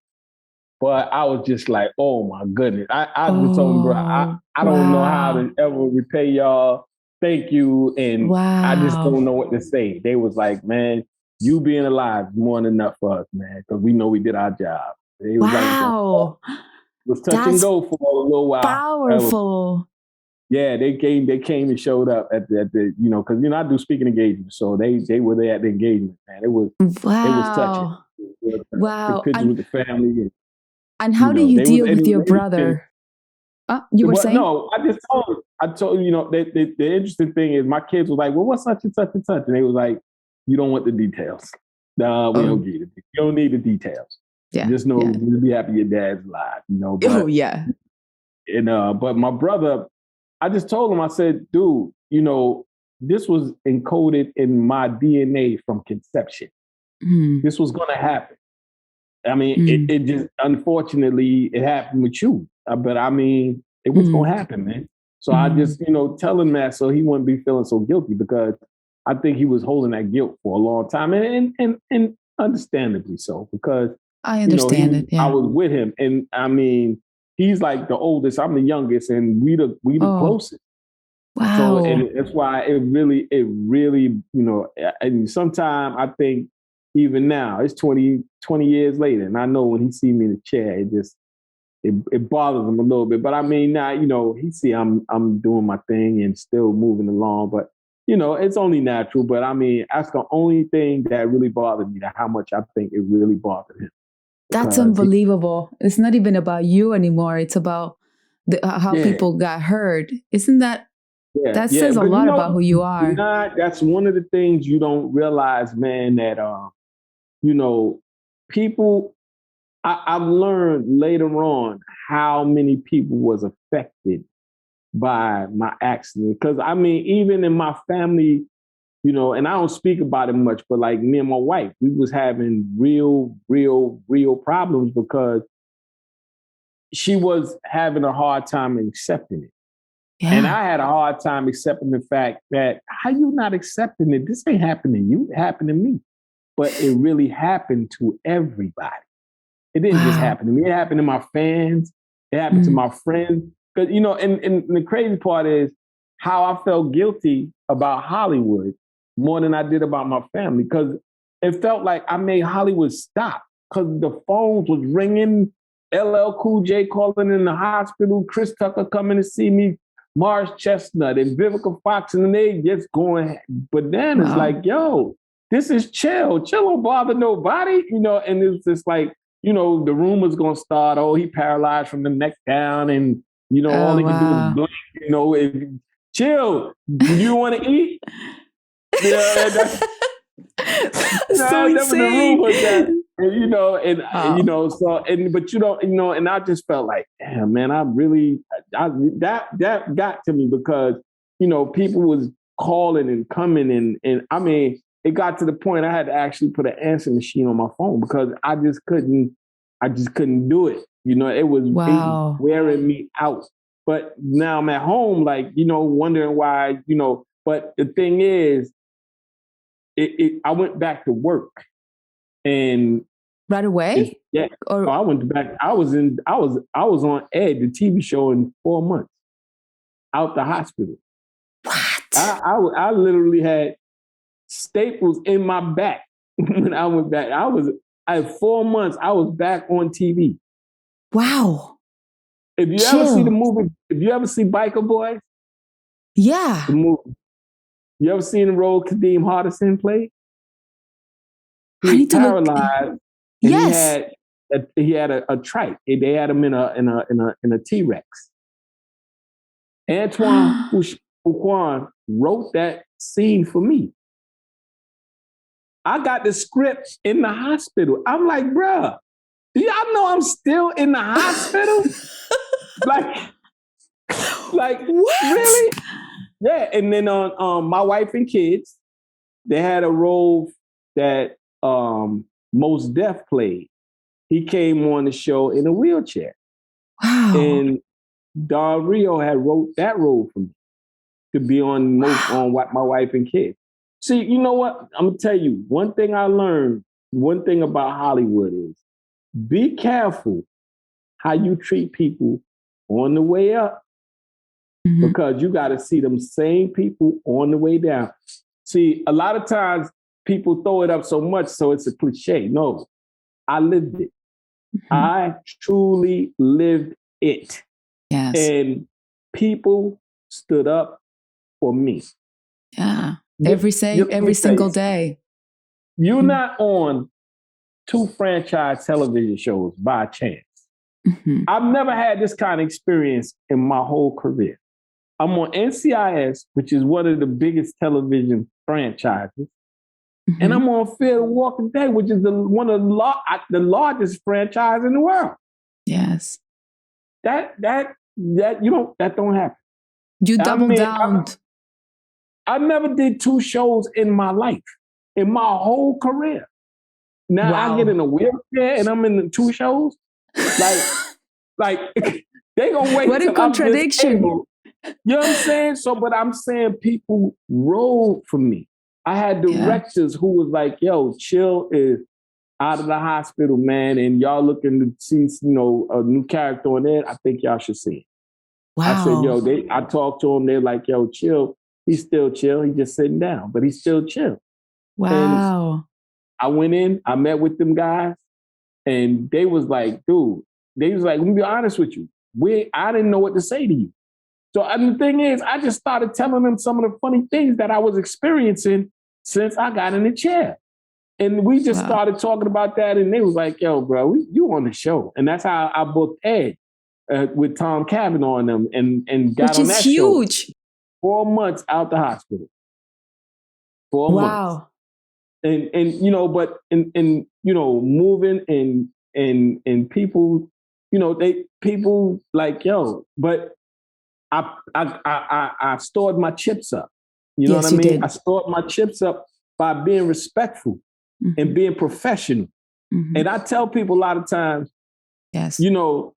Speaker 2: But I was just like, oh my goodness. I just told them, bro, I don't know how to ever repay y'all. Thank you. And I just don't know what to say. They was like, man, you being alive is more than enough for us, man. Because we know we did our job. It was like, it was touch and go for a little while.
Speaker 1: Powerful.
Speaker 2: Yeah, they came and showed up at the because I do speaking engagements, so they were there at the engagement, man. It was touching.
Speaker 1: Wow.
Speaker 2: The pictures with the family.
Speaker 1: And how do you deal with your brother? You were saying?
Speaker 2: No, I told the interesting thing is my kids were like, well, what's such and such and such? And they was like, you don't want the details. No, we don't get it. You don't need the details. Yeah. Just know, just be happy your dad's alive, But,
Speaker 1: yeah.
Speaker 2: And but my brother, I just told him, I said, dude, this was encoded in my DNA from conception. This was going to happen. I mean, it just, unfortunately, it happened with you. But I mean, it was going to happen, man. So I just, tell him that so he wouldn't be feeling so guilty, because I think he was holding that guilt for a long time, and understandably so, because
Speaker 1: I understand it. Yeah.
Speaker 2: I was with him, and I mean, he's like the oldest. I'm the youngest, and we the closest.
Speaker 1: Wow.
Speaker 2: So and that's why it really, and sometimes I think even now it's 20 years later, and I know when he see me in the chair, it bothers him a little bit. But I mean, now he see I'm doing my thing and still moving along, but it's only natural. But I mean, that's the only thing that really bothered me, how much I think it really bothered him.
Speaker 1: That's unbelievable. It's not even about you anymore. It's about how people got hurt. Isn't that? Yeah, that says a lot about who you are.
Speaker 2: That's one of the things you don't realize, man, that, people, I've learned later on how many people was affected by my accident. Because, I mean, even in my family, and I don't speak about it much, but like me and my wife, we was having real problems because she was having a hard time accepting it. Yeah. And I had a hard time accepting the fact that, how you not accepting it? This ain't happening to you, it happened to me. But it really happened to everybody. It didn't just happen to me. It happened to my fans. It happened to my friends. Because, and the crazy part is how I felt guilty about Hollywood more than I did about my family, because it felt like I made Hollywood stop, because the phones was ringing, LL Cool J calling in the hospital, Chris Tucker coming to see me, Mars Chestnut and Vivica Fox, and they just going bananas. Like, yo, this is chill. Chill don't bother nobody, and it's just like, the rumors gonna start, oh, he paralyzed from the neck down, and, all he can do is blink, chill. Do you want to eat? Yeah, that's
Speaker 1: so insane.
Speaker 2: The room was that, but you don't, and I just felt like, damn, man, that got to me, because, people was calling and coming, and I mean, it got to the point I had to actually put an answer machine on my phone, because I just couldn't do it. It was wearing me out. But now I'm at home, like, wondering why, but the thing is, I went back to work, and
Speaker 1: right away.
Speaker 2: I went back. I was on Ed, the TV show, in 4 months out the hospital.
Speaker 1: What?
Speaker 2: I literally had staples in my back when I went back. I had 4 months. I was back on TV.
Speaker 1: Wow.
Speaker 2: If you ever see the movie, if you ever see Biker Boys,
Speaker 1: yeah,
Speaker 2: the movie. You ever seen the role Kadeem Hardison play? He was paralyzed.
Speaker 1: Yes.
Speaker 2: He had a trike. They had him in a T-Rex. Antoine Fuqua wrote that scene for me. I got the script in the hospital. I'm like, bruh, y'all know I'm still in the hospital? like
Speaker 1: What?
Speaker 2: really? Yeah. And then on My Wife and Kids, they had a role that Mos Def played. He came on the show in a wheelchair.
Speaker 1: Wow.
Speaker 2: And Darryl had wrote that role for me to be on My Wife and Kids. See, you know what? I'm gonna tell you one thing I learned. One thing about Hollywood is be careful how you treat people on the way up, because you got to see them same people on the way down. See, a lot of times people throw it up so much so it's a cliche. No, I lived it. I truly lived it.
Speaker 1: Yes.
Speaker 2: And people stood up for me.
Speaker 1: Yeah. Every single day.
Speaker 2: You're not on 2 franchise television shows by chance. I've never had this kind of experience in my whole career. I'm on NCIS, which is one of the biggest television franchises. And I'm on Fear the Walking Dead, which is one of the largest franchise in the world.
Speaker 1: Yes.
Speaker 2: That don't happen.
Speaker 1: You doubled down.
Speaker 2: I never did 2 shows in my life, in my whole career. Now I get in a wheelchair and I'm in the 2 shows. Like they gonna wait.
Speaker 1: What a contradiction!
Speaker 2: You know what I'm saying? So, but I'm saying people rolled for me. I had directors who was like, "Yo, Chill is out of the hospital, man, and y'all looking to see, a new character on there. I think y'all should see it."
Speaker 1: Wow.
Speaker 2: I said, "Yo," I talked to them. They're like, "Yo, Chill. He's still chill. He's just sitting down, but he's still chill."
Speaker 1: Wow.
Speaker 2: And I went in. I met with them guys, and they was like, "Dude," they was like, "Let me be honest with you. I didn't know what to say to you." So the thing is, I just started telling them some of the funny things that I was experiencing since I got in the chair. And we just started talking about that. And they was like, "Yo, bro, you on the show." And that's how I booked Ed with Tom Cavanaugh on them and got on that show.
Speaker 1: Which is huge.
Speaker 2: 4 months out the hospital. 4 months. And but moving and people, people like, yo, but I stored my chips up. You know what I mean? Did. I stored my chips up by being respectful and being professional. And I tell people a lot of times, you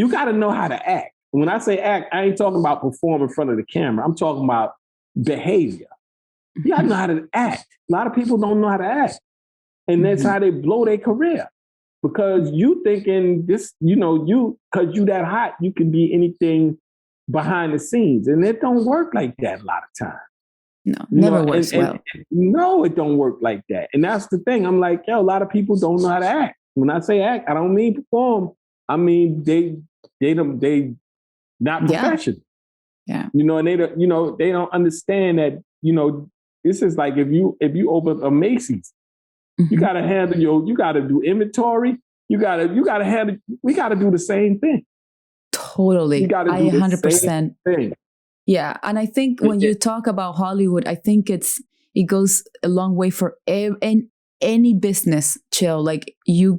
Speaker 2: got to know how to act. When I say act, I ain't talking about perform in front of the camera. I'm talking about behavior. You got to know how to act. A lot of people don't know how to act. And that's how they blow their career. Because you thinking this, because you that hot, you can be anything behind the scenes. And it don't work like that a lot of times.
Speaker 1: No, never works well.
Speaker 2: No, it don't work like that. And that's the thing. I'm like, a lot of people don't know how to act. When I say act, I don't mean perform. I mean, they not professional.
Speaker 1: Yeah.
Speaker 2: And they don't understand that, this is like if you open a Macy's, you gotta handle you gotta do inventory. You gotta handle, we gotta do the same thing.
Speaker 1: Totally. I 100%. Yeah. And I think when you talk about Hollywood, I think it goes a long way for any business, Chill. Like you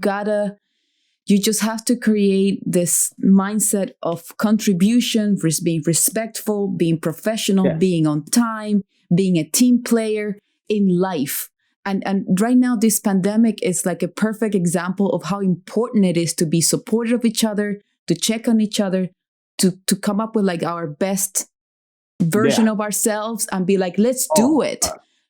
Speaker 1: just have to create this mindset of contribution, being respectful, being professional, being on time, being a team player in life. And right now, this pandemic is like a perfect example of how important it is to be supportive of each other, to check on each other, to come up with like our best version of ourselves and be like, let's do it.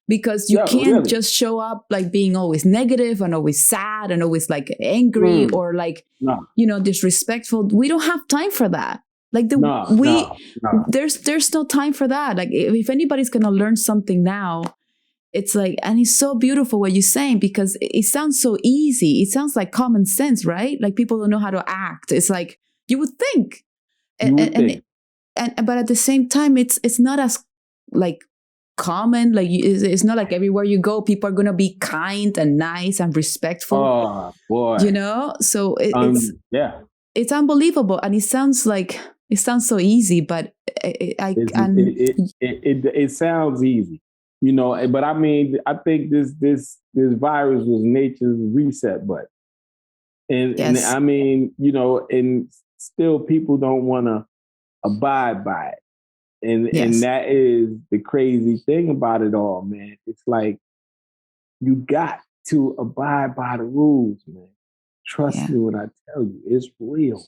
Speaker 1: Because you can't just show up like being always negative and always sad and always like angry or like, disrespectful. We don't have time for that. Like there's no time for that. Like if anybody's going to learn something now, it's like, and it's so beautiful what you're saying, because it sounds so easy. It sounds like common sense, right? Like people don't know how to act. It's like, you would think. But at the same time, it's not as like common. Like it's not like everywhere you go, people are going to be kind and nice and respectful.
Speaker 2: Oh, boy.
Speaker 1: So it's unbelievable. And it sounds so easy, but
Speaker 2: it sounds easy. But I mean, I think this virus was nature's reset button. And I mean, and still people don't want to abide by it. And that is the crazy thing about it all, man. It's like, you got to abide by the rules, man. Trust me when I tell you, it's real.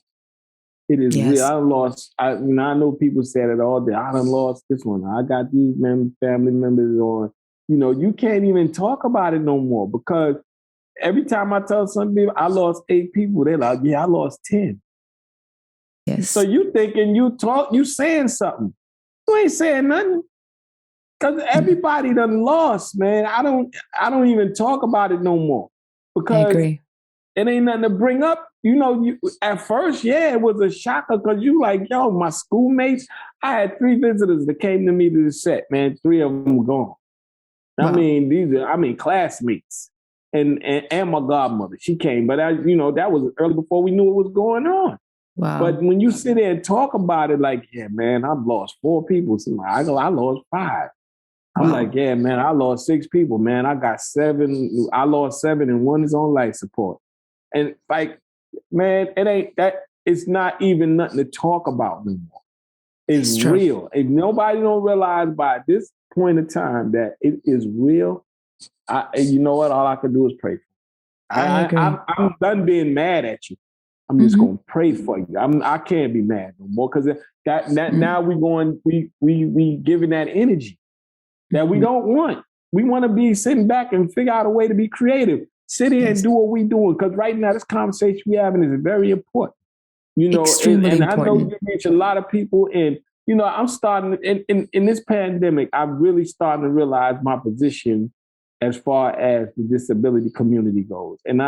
Speaker 2: It is real. I know people say it all day. I done lost this one. I got these family members on. You can't even talk about it no more, because every time I tell some people I lost 8 people, they're like, yeah, I lost 10.
Speaker 1: Yes.
Speaker 2: So you thinking you saying something. You ain't saying nothing. Because everybody done lost, man. I don't even talk about it no more. Because
Speaker 1: I agree.
Speaker 2: It ain't nothing to bring up. At first, it was a shocker, because you like, yo, my schoolmates. I had 3 visitors that came to me to the set, man. 3 of them were gone. Wow. I mean, classmates. And my godmother, she came. But that was early before we knew what was going on.
Speaker 1: Wow.
Speaker 2: But when you sit there and talk about it, like, yeah, man, I've lost 4 people. So I lost 5. I'm like, yeah, man, I lost 6 people, man. I got 7. I lost 7, and 1 is on life support. And like, man, it ain't that. It's not even nothing to talk about no more. It's real. If nobody don't realize by this point in time that it is real, you know what? All I can do is pray for you. I'm done being mad at you. I'm just gonna pray for you. I can't be mad no more, because now we giving that energy that we don't want. We want to be sitting back and figure out a way to be creative. Sit here and do what we're doing, because right now this conversation we're having is very important.
Speaker 1: Extremely
Speaker 2: and
Speaker 1: important.
Speaker 2: I know you reach a lot of people, and I'm starting in this pandemic. I'm really starting to realize my position as far as the disability community goes, and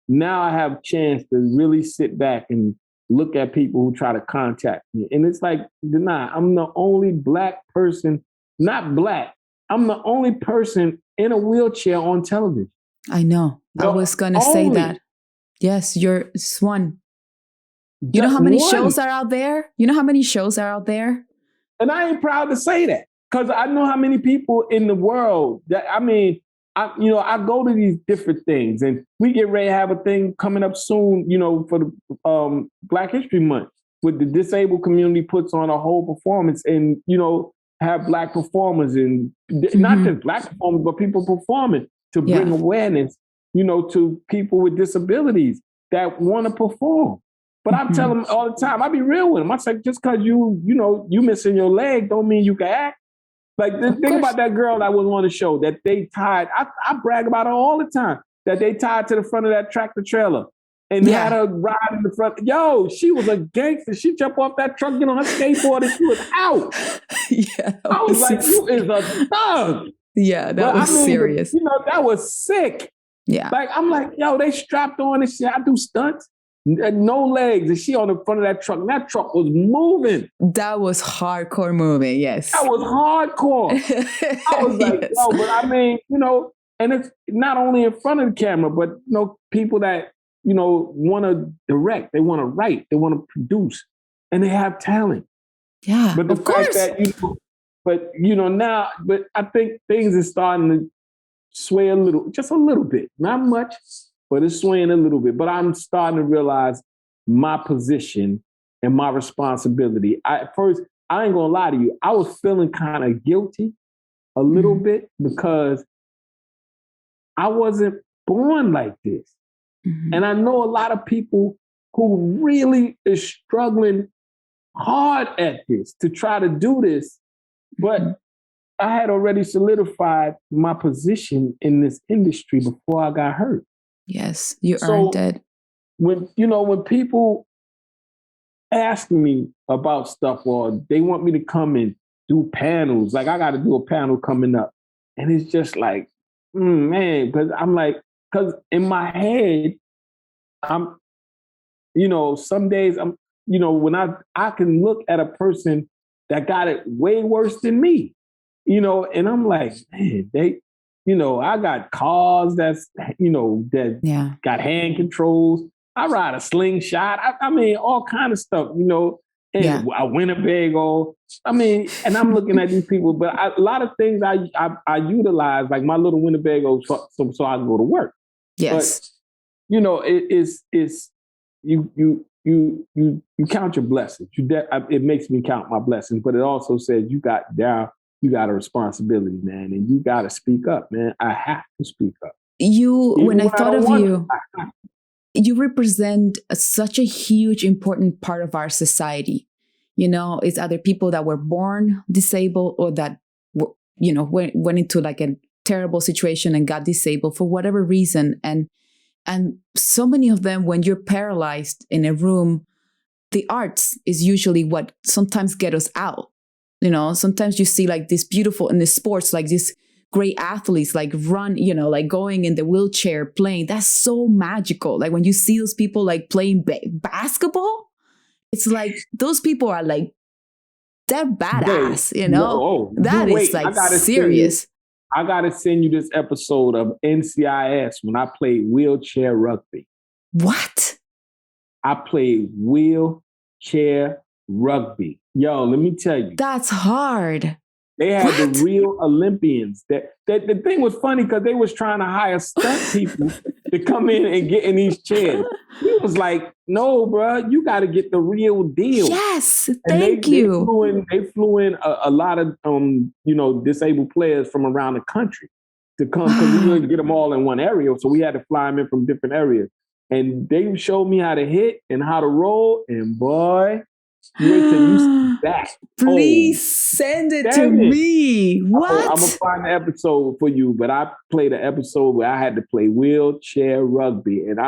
Speaker 2: now I have a chance to really sit back and look at people who try to contact me, and it's like, Danay, I'm the only Black person, not Black. I'm the only person in a wheelchair on television.
Speaker 1: I know. I was going to say that. Yes, you're one. You know how many shows are out there?
Speaker 2: And I ain't proud to say that, because I know how many people in the world that, I go to these different things, and we get ready to have a thing coming up soon, for the Black History Month, with the disabled community puts on a whole performance, and, have Black performers, and not just Black performers, but people performing to bring awareness, to people with disabilities that want to perform. But I tell them all the time, I be real with them. I say, just because you missing your leg don't mean you can act. Like, think about that girl that was on the show that they tied. I brag about her all the time, that they tied to the front of that tractor trailer and had her ride in the front. Yo, she was a gangster. She jumped off that truck, get on her skateboard, and she was out. I was like, you is a thug.
Speaker 1: Yeah, that was serious.
Speaker 2: That was sick.
Speaker 1: Yeah.
Speaker 2: Like, I'm like, yo, they strapped on and shit. I do stunts. No legs. And she on the front of that truck. And that truck was moving.
Speaker 1: That was hardcore moving, yes.
Speaker 2: That was hardcore. I was like, yo, but I mean, and it's not only in front of the camera, but, people that, want to direct, they want to write, they want to produce, and they have talent.
Speaker 1: Yeah,
Speaker 2: but the fact that, now, but I think things are starting to sway just a little bit, not much, but it's swaying a little bit. But I'm starting to realize my position and my responsibility. At first, I ain't gonna lie to you, I was feeling kind of guilty a little bit, because I wasn't born like this. And I know a lot of people who really is struggling hard at this to try to do this, but I had already solidified my position in this industry before I got hurt.
Speaker 1: Yes, you earned it.
Speaker 2: When people ask me about stuff, or they want me to come and do panels, like I got to do a panel coming up, and it's just like, man, because I'm like, because in my head, I'm, some days I'm, when I can look at a person that got it way worse than me, and I'm like, man, I got cars that's, that got hand controls. I ride a slingshot. I mean, all kind of stuff, and a Winnebago. I mean, and I'm looking at these people, but a lot of things I utilize, like my little Winnebago, so I can go to work.
Speaker 1: Yes.
Speaker 2: But, it's you count your blessings. It makes me count my blessings, but it also says you got a responsibility, man, and you got to speak up, man. I have to speak up.
Speaker 1: When I thought of you,
Speaker 2: to.
Speaker 1: you represent such a huge, important part of our society. It's either people that were born disabled or that went into like a terrible situation and got disabled for whatever reason. And so many of them, when you're paralyzed in a room, the arts is usually what sometimes get us out. Sometimes you see like this beautiful in the sports, like these great athletes, like run, like going in the wheelchair playing. That's so magical. Like when you see those people like playing basketball, it's like those people are like, they're badass, that is like serious.
Speaker 2: I got to send you this episode of NCIS when I played wheelchair rugby.
Speaker 1: What?
Speaker 2: I played wheelchair rugby. Yo, let me tell you.
Speaker 1: That's hard.
Speaker 2: They had the real Olympians. The thing was funny because they was trying to hire stunt people to come in and get in these chairs. He was like, no, bro, you got to get the real deal.
Speaker 1: Yes, thank you.
Speaker 2: They flew in a lot of, disabled players from around the country to come because we couldn't get them all in one area. So we had to fly them in from different areas. And they showed me how to hit and how to roll. And boy, wait till you see that.
Speaker 1: Please send it to me. What?
Speaker 2: I'm going to find the episode for you, but I played an episode where I had to play wheelchair rugby. And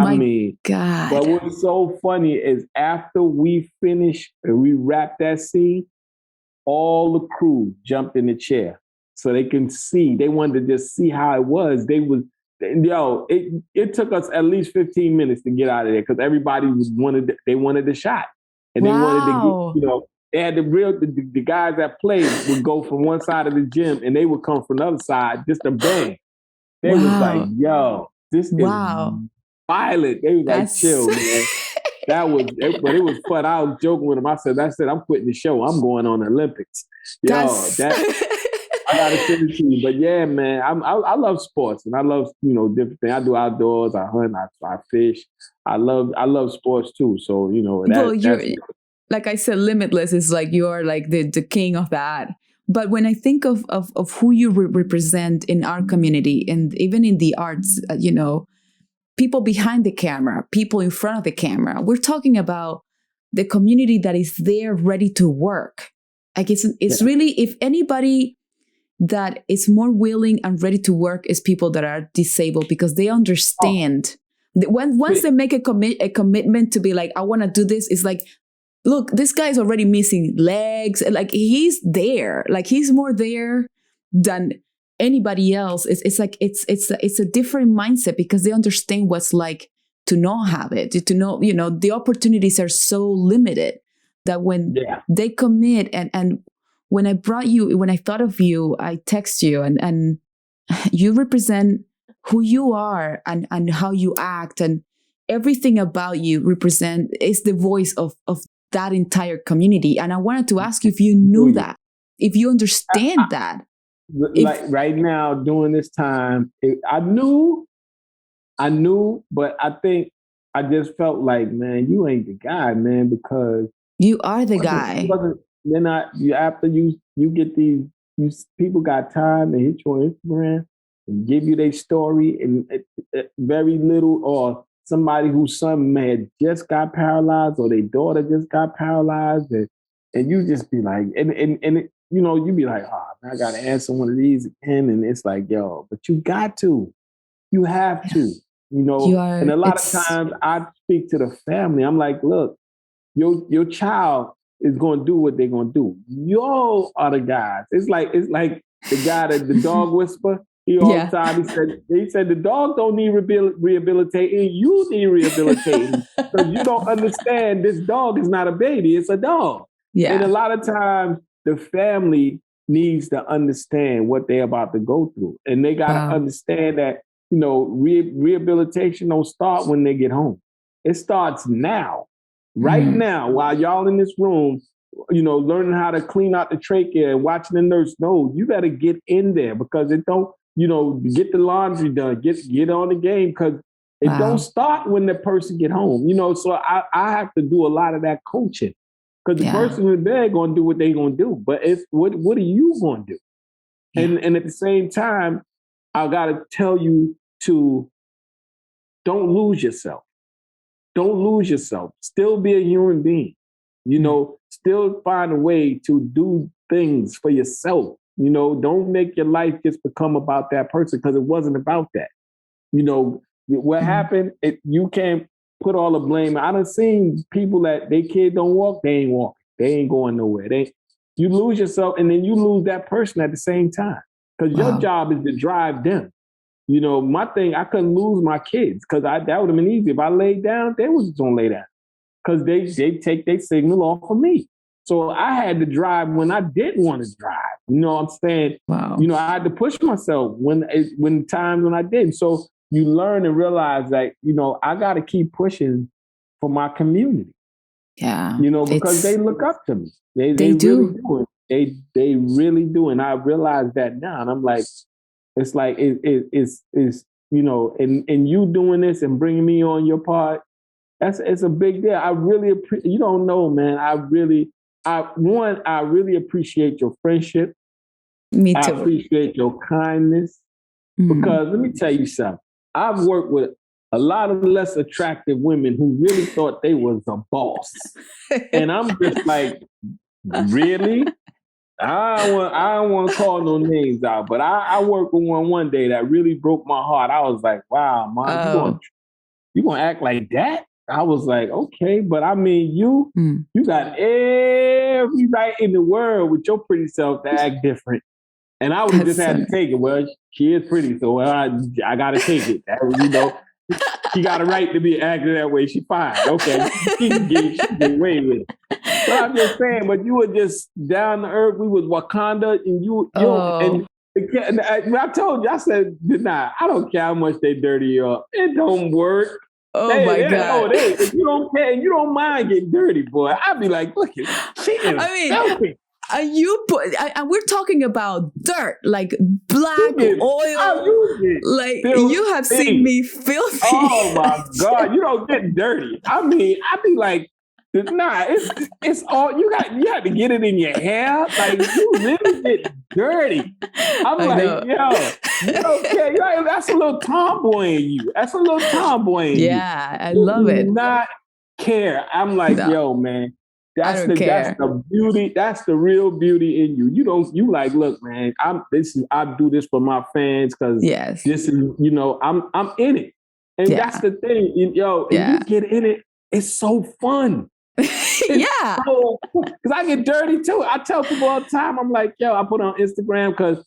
Speaker 1: God.
Speaker 2: But what's so funny is after we finished and we wrapped that scene, all the crew jumped in the chair so they can see. They wanted to just see how it was. It took us at least 15 minutes to get out of there because everybody wanted the shot. And they wanted to get, they had the guys that played would go from one side of the gym and they would come from the other side just to bang. They was like, yo, this is violent. They was like, chill, man. But it was fun. I was joking with him. I said, I'm quitting the show. I'm going on the Olympics. I gotta send it to you. But yeah, man, I love sports and I love, different things. I do outdoors, I hunt, I fish. I love sports too. So,
Speaker 1: like I said, limitless is like you're like the king of that. But when I think of who you represent in our community and even in the arts, people behind the camera, people in front of the camera, we're talking about the community that is there ready to work. Like it's really, if anybody that is more willing and ready to work is people that are disabled because they understand. Once they make a commitment to be like, I want to do this, it's like, look, this guy's already missing legs. Like he's there. Like he's more there than anybody else. It's like it's a different mindset because they understand what's like to not have it. To know, the opportunities are so limited that when they commit and when I thought of you, I text you and you represent who you are and how you act and everything about you is the voice of that entire community. And I wanted to ask you if you knew that, if you understand that.
Speaker 2: Like right now, during this time, I knew, but I think I just felt like, man, you ain't the guy, man, because
Speaker 1: you are the guy.
Speaker 2: They're not. After you get these people got time to hit you on Instagram and give you their story and very little, or somebody whose son had just got paralyzed or their daughter just got paralyzed, and you just be like, you be like, oh, man, I got to answer one of these again, and it's like, yo, but you got to, you have to, and a lot of times I speak to the family. I'm like, look, your child is going to do what they're going to do. Y'all are the guys. It's like the guy that the dog whisper. He all the time he said the dog don't need rehabilitating. You need rehabilitating because you don't understand. This dog is not a baby; it's a dog. Yeah. And a lot of times the family needs to understand what they're about to go through, and they got to understand that rehabilitation don't start when they get home. It starts now. Right now, while y'all in this room, learning how to clean out the trachea and watching the nurse. No, you got to get in there because it don't, get the laundry done, get on the game because It
Speaker 1: Wow.
Speaker 2: don't start when the person get home. So I have to do a lot of that coaching because the person in bed going to do what they going to do. But it's what are you going to do? Yeah. And at the same time, I got to tell you to don't lose yourself. Don't lose yourself. Still be a human being. Still find a way to do things for yourself. Don't make your life just become about that person because it wasn't about that. What happened, you can't put all the blame. I done seen people that they kid don't walk, they ain't walking. They ain't going nowhere. You lose yourself and then you lose that person at the same time because your job is to drive them. My thing, I couldn't lose my kids because that would have been easy. If I laid down, they was going to lay down because they take their signal off of me. So I had to drive when I didn't want to drive. You know what I'm saying?
Speaker 1: Wow.
Speaker 2: I had to push myself when times when I didn't. So you learn and realize that, I got to keep pushing for my community.
Speaker 1: Yeah.
Speaker 2: Because they look up to me. They
Speaker 1: do.
Speaker 2: Really do. They really do. And I realize that now. And I'm like, it's like, it's and you doing this and bringing me on your part, it's a big deal. I really appreciate, you don't know, man. I really appreciate your friendship.
Speaker 1: Me too.
Speaker 2: I appreciate your kindness. Because let me tell you something. I've worked with a lot of less attractive women who really thought they was a boss. And I'm just like, really? I don't want to call no names out, but I worked with one day that really broke my heart. I was like, wow, Mom, you gonna act like that? I was like, okay, but I mean, you got every right in the world with your pretty self to act different. And I would have just had to take it. Well, she is pretty, so I got to take it. She got a right to be acting that way. She fine. Okay, she can get away with it. But I'm just saying, but you were just down to earth. We was Wakanda, and I told you, I said, nah, I don't care how much they dirty you up. It don't work.
Speaker 1: My God.
Speaker 2: If you don't care and you don't mind getting dirty, boy, I'd be like, look, she is filthy.
Speaker 1: And we're talking about dirt, like black oil. Like you have seen me filthy.
Speaker 2: Oh my God, you don't get dirty. I mean, I'd be like, nah, it's all you got. You have to get it in your hair. Like you really get dirty. I'm like, you don't care. That's a little tomboy in you. That's a little tomboy in you.
Speaker 1: Yeah, I love it.
Speaker 2: Not care. I'm like, yo, man. That's the beauty. That's the real beauty in you. You like, look, man, I do this for my fans because this is, I'm in it. And that's the thing, and you get in it, it's so fun. Because I get dirty too. I tell people all the time, I'm like, I put on Instagram because,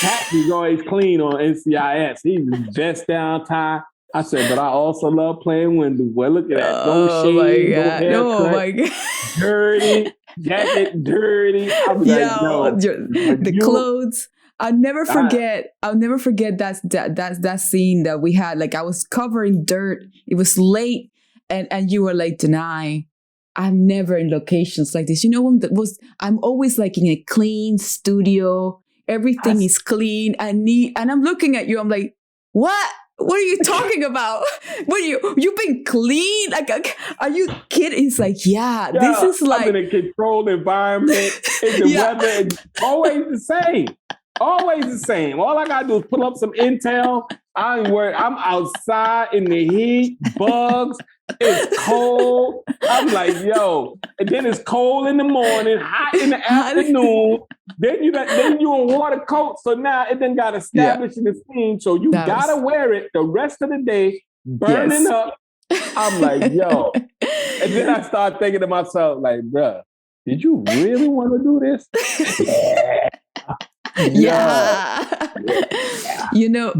Speaker 2: Patrick's always clean on NCIS. He's the best downtown. I said, but I also love playing windows. Well, look at that. No shade, no haircut.
Speaker 1: Oh my God.
Speaker 2: Dirty, jacket dirty. I'm like,
Speaker 1: the clothes. I'll never forget that scene that we had. Like I was covering dirt. It was late and you were like, Danay, I'm never in locations like this. I'm always like in a clean studio. Everything is clean and neat. And I'm looking at you. I'm like, what? What are you talking about? You've been clean? Like, are you kidding? He's like, this is like
Speaker 2: I'm in a controlled environment. The weather is always the same. Always the same. All I gotta do is pull up some intel. I ain't worried. I'm outside in the heat, bugs. It's cold. I'm like, and then it's cold in the morning, hot in the afternoon. Then you on water coat. So now it then got established in the scene. So you gotta wear it the rest of the day, burning up. I'm like, And then I start thinking to myself, like, bruh, did you really want to do this?
Speaker 1: You know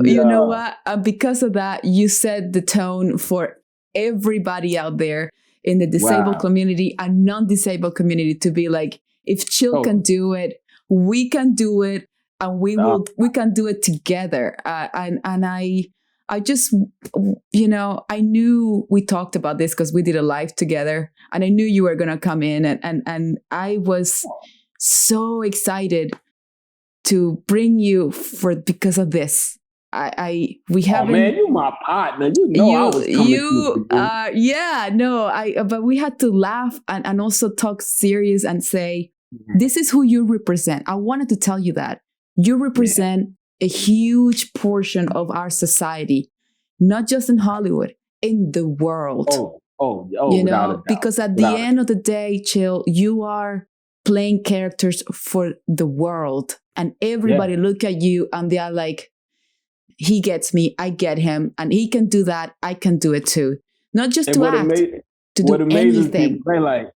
Speaker 1: what? Because of that, you set the tone for everybody out there in the disabled community and non-disabled community to be like, if Chill can do it, we can do it, and we can do it together. And I just, I knew we talked about this because we did a live together, and I knew you were gonna come in, and I was so excited to bring you because of this. we haven't.
Speaker 2: Oh man, you my partner. You know I was coming
Speaker 1: you yeah, no, but we had to laugh and also talk serious and say, this is who you represent. I wanted to tell you that you represent a huge portion of our society, not just in Hollywood, in the world.
Speaker 2: You know,
Speaker 1: because at the end of the day, Chill, you are playing characters for the world, and everybody look at you and they are like, he gets me, I get him, and he can do that, I can do it too. Not just to act, to do anything.
Speaker 2: People, they're like,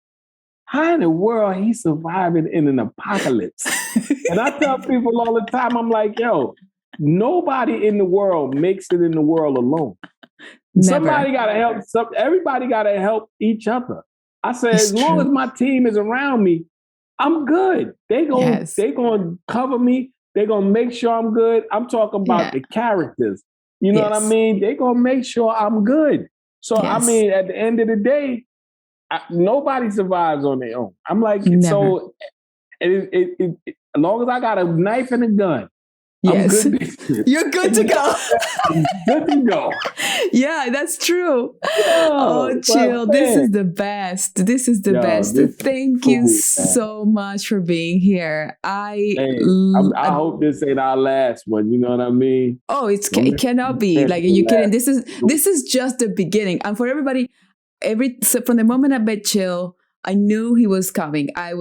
Speaker 2: how in the world he surviving in an apocalypse? And I tell people all the time, I'm like, yo, nobody in the world makes it in the world alone. Never. Somebody got to help. Everybody got to help each other. I say, as long as my team is around me, I'm good. They gonna cover me. They're going to make sure I'm good. I'm talking about the characters. You know what I mean? They're going to make sure I'm good. So, I mean, at the end of the day, nobody survives on their own. I'm like, so as long as I got a knife and a gun, I'm good.
Speaker 1: You're good to go.
Speaker 2: Good to go.
Speaker 1: Yeah, that's true. Chill. This is the best. This is the best. Thank you so much for being here. I
Speaker 2: hope this ain't our last one. You know what I mean?
Speaker 1: Oh, it cannot be. Like, are you kidding? This is just the beginning. And for everybody, from the moment I met Chill, I knew he was coming. I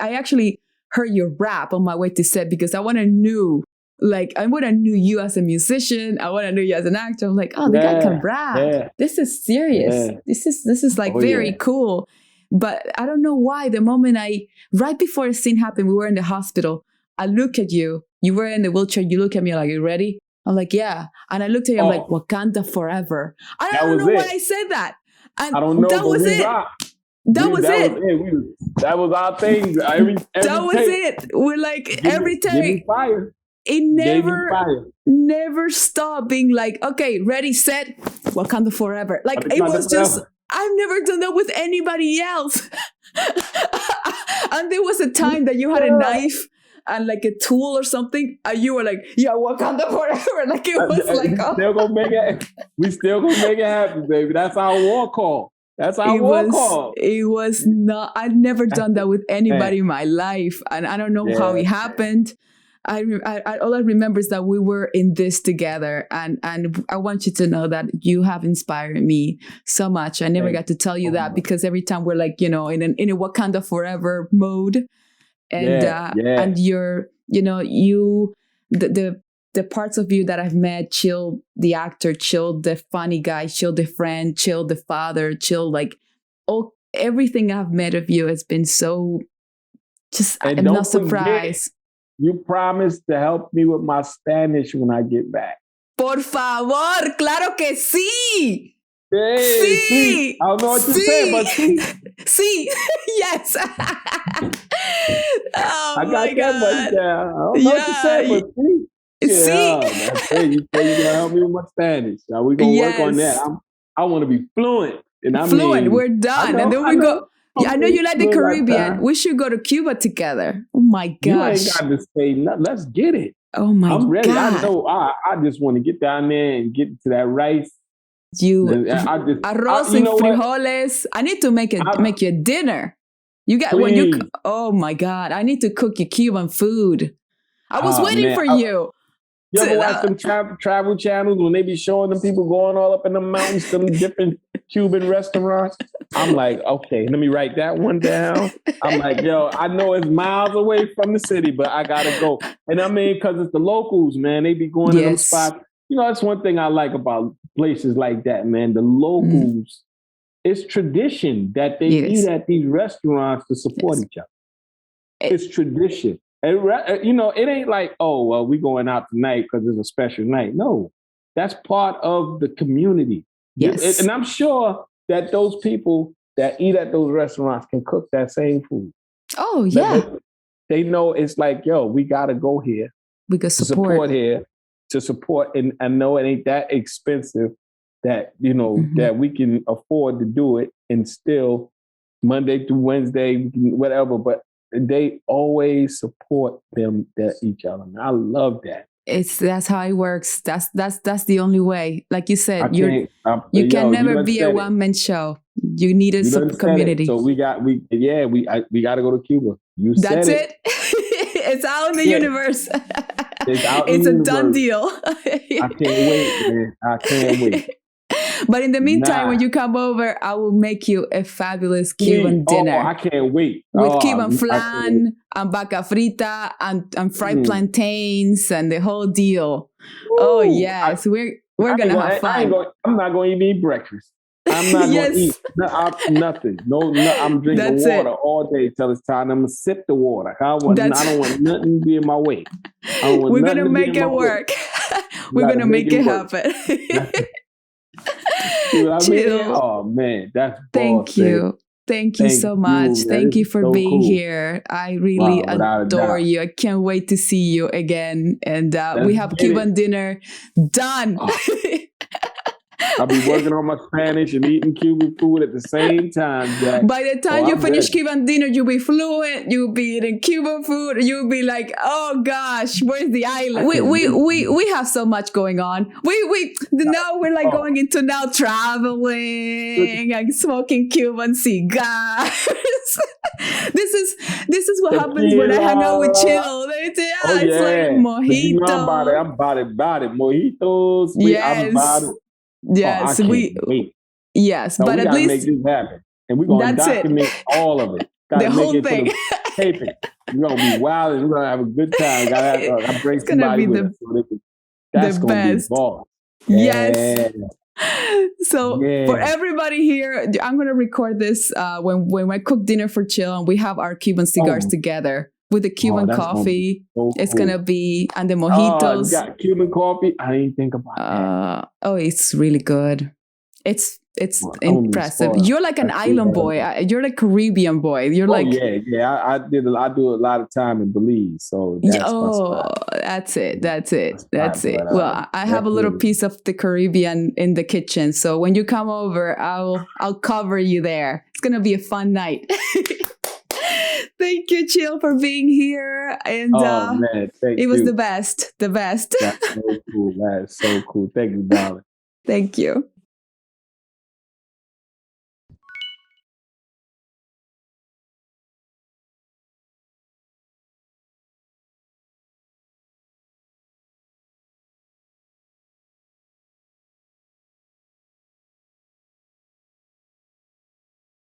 Speaker 1: actually heard your rap on my way to set because I want to know you as a musician. I want to know you as an actor. I'm like, oh, the guy can rap. Yeah. This is serious. Yeah. This is like very cool. But I don't know why. The moment right before the scene happened, we were in the hospital. I look at you. You were in the wheelchair. You look at me like, you ready? I'm like, yeah. And I looked at you. I'm like, Wakanda forever. I don't know why I said that. And
Speaker 2: I don't know.
Speaker 1: That was it. That was it.
Speaker 2: That was our thing.
Speaker 1: That was it. We're like, every take. It never stopped being like, okay, ready, set, Wakanda forever. Like, it was just, I've never done that with anybody else. And there was a time that you had a knife and like a tool or something, and you were like, yeah, Wakanda forever. Like, it was like,
Speaker 2: we still gonna make it happen, baby. That's our war call. That's our war call.
Speaker 1: It was not, I've never done that with anybody in my life. And I don't know how it happened. I all I remember is that we were in this together. And I want you to know that you have inspired me so much. I never got to tell you that because every time we're like, in a Wakanda forever mode. And and you're, the parts of you that I've met, Chill the actor, Chill the funny guy, Chill the friend, Chill the father, Chill, like, everything I've met of you has been so just, I'm not surprised.
Speaker 2: You promised to help me with my Spanish when I get back.
Speaker 1: Por favor, claro que sí.
Speaker 2: Hey, sí. I don't know what you said, but sí.
Speaker 1: Sí, yes.
Speaker 2: I got that much down. I don't know what you said, but sí. Yeah, you say you're gonna help me with my Spanish. Now we're gonna work on that. I want to be fluent, and fluent.
Speaker 1: We're done, and then we go. Yeah, I know you like the Caribbean. We should go to Cuba together. Oh my gosh!
Speaker 2: You ain't got to say nothing. Let's get it.
Speaker 1: Oh my God! I'm ready.
Speaker 2: I know. I just want to get down there and get to that rice.
Speaker 1: Arroz and frijoles. I need to make you a dinner. You got when you. Oh my God! I need to cook you Cuban food. I was waiting for you.
Speaker 2: You ever watch them travel channels when they be showing them people going all up in the mountains to different Cuban restaurants? I'm like, okay, let me write that one down. I'm like, yo, I know it's miles away from the city, but I gotta go. And I mean, because it's the locals, man. They be going to them spots. That's one thing I like about places like that, man. The locals, it's tradition that they eat at these restaurants to support each other. It's tradition. It ain't like, oh, well, we going out tonight because it's a special night. No, that's part of the community.
Speaker 1: Yes.
Speaker 2: And I'm sure that those people that eat at those restaurants can cook that same food.
Speaker 1: Oh, yeah.
Speaker 2: They know it's like, yo, we got to go here.
Speaker 1: We got support
Speaker 2: here to support. And I know it ain't that expensive that, that we can afford to do it and still Monday through Wednesday, whatever. But they always support each other. I love that.
Speaker 1: That's how it works. That's the only way. Like you said, you can
Speaker 2: yo,
Speaker 1: never be a one man show. You need a community.
Speaker 2: So we got to go to Cuba. You
Speaker 1: That's
Speaker 2: said it.
Speaker 1: It's out in the universe. It's a done deal.
Speaker 2: I can't wait, man. I can't wait.
Speaker 1: But in the meantime, when you come over, I will make you a fabulous Cuban dinner.
Speaker 2: I can't wait.
Speaker 1: With Cuban flan and vaca frita and fried plantains and the whole deal. Ooh, oh yes, we're gonna have fun.
Speaker 2: I'm not going to eat breakfast. I'm not going to eat nothing. No, I'm drinking water all day till it's time. I'm going to sip the water. I don't want nothing to be in my way.
Speaker 1: We're going to make it work. We're going to make it happen.
Speaker 2: Oh man, that's
Speaker 1: thank you. Thank you so much. Thank you for being here. I really adore you. I can't wait to see you again. And we have Cuban dinner done.
Speaker 2: I'll be working on my Spanish and eating Cuban food at the same time, Jack.
Speaker 1: By the time you finish Cuban dinner, you'll be fluent. You'll be eating Cuban food. You'll be like, oh gosh, where's the island? We have so much going on. Now we're like going into traveling and smoking Cuban cigars. This is what happens when I hang out with Chill. It's like mojito.
Speaker 2: You know I'm about it. Mojitos.
Speaker 1: Yes.
Speaker 2: I'm about it.
Speaker 1: Yes,
Speaker 2: Yes,
Speaker 1: but at least
Speaker 2: make this happen, and we're gonna document all of it.
Speaker 1: The whole thing.
Speaker 2: Taping. We're gonna be wild, and we're gonna have a good time. Gotta bring somebody with us. That's
Speaker 1: the
Speaker 2: gonna
Speaker 1: best.
Speaker 2: Be boss.
Speaker 1: Yes. So for everybody here, I'm gonna record this when I cook dinner for Chill, and we have our Cuban cigars together. With the Cuban coffee, it's gonna be, and the mojitos.
Speaker 2: You got Cuban coffee? I didn't think about that.
Speaker 1: It's really good. It's impressive. You're like an island boy. You're like Caribbean boy. You're like
Speaker 2: I do a lot of time in Belize, so
Speaker 1: that's it. Well, I have a little piece of the Caribbean in the kitchen, so when you come over, I'll cover you there. It's gonna be a fun night. Thank you, Chill, for being here. And it was the best.
Speaker 2: That's so cool. That's so cool. Thank you, darling.
Speaker 1: Thank you.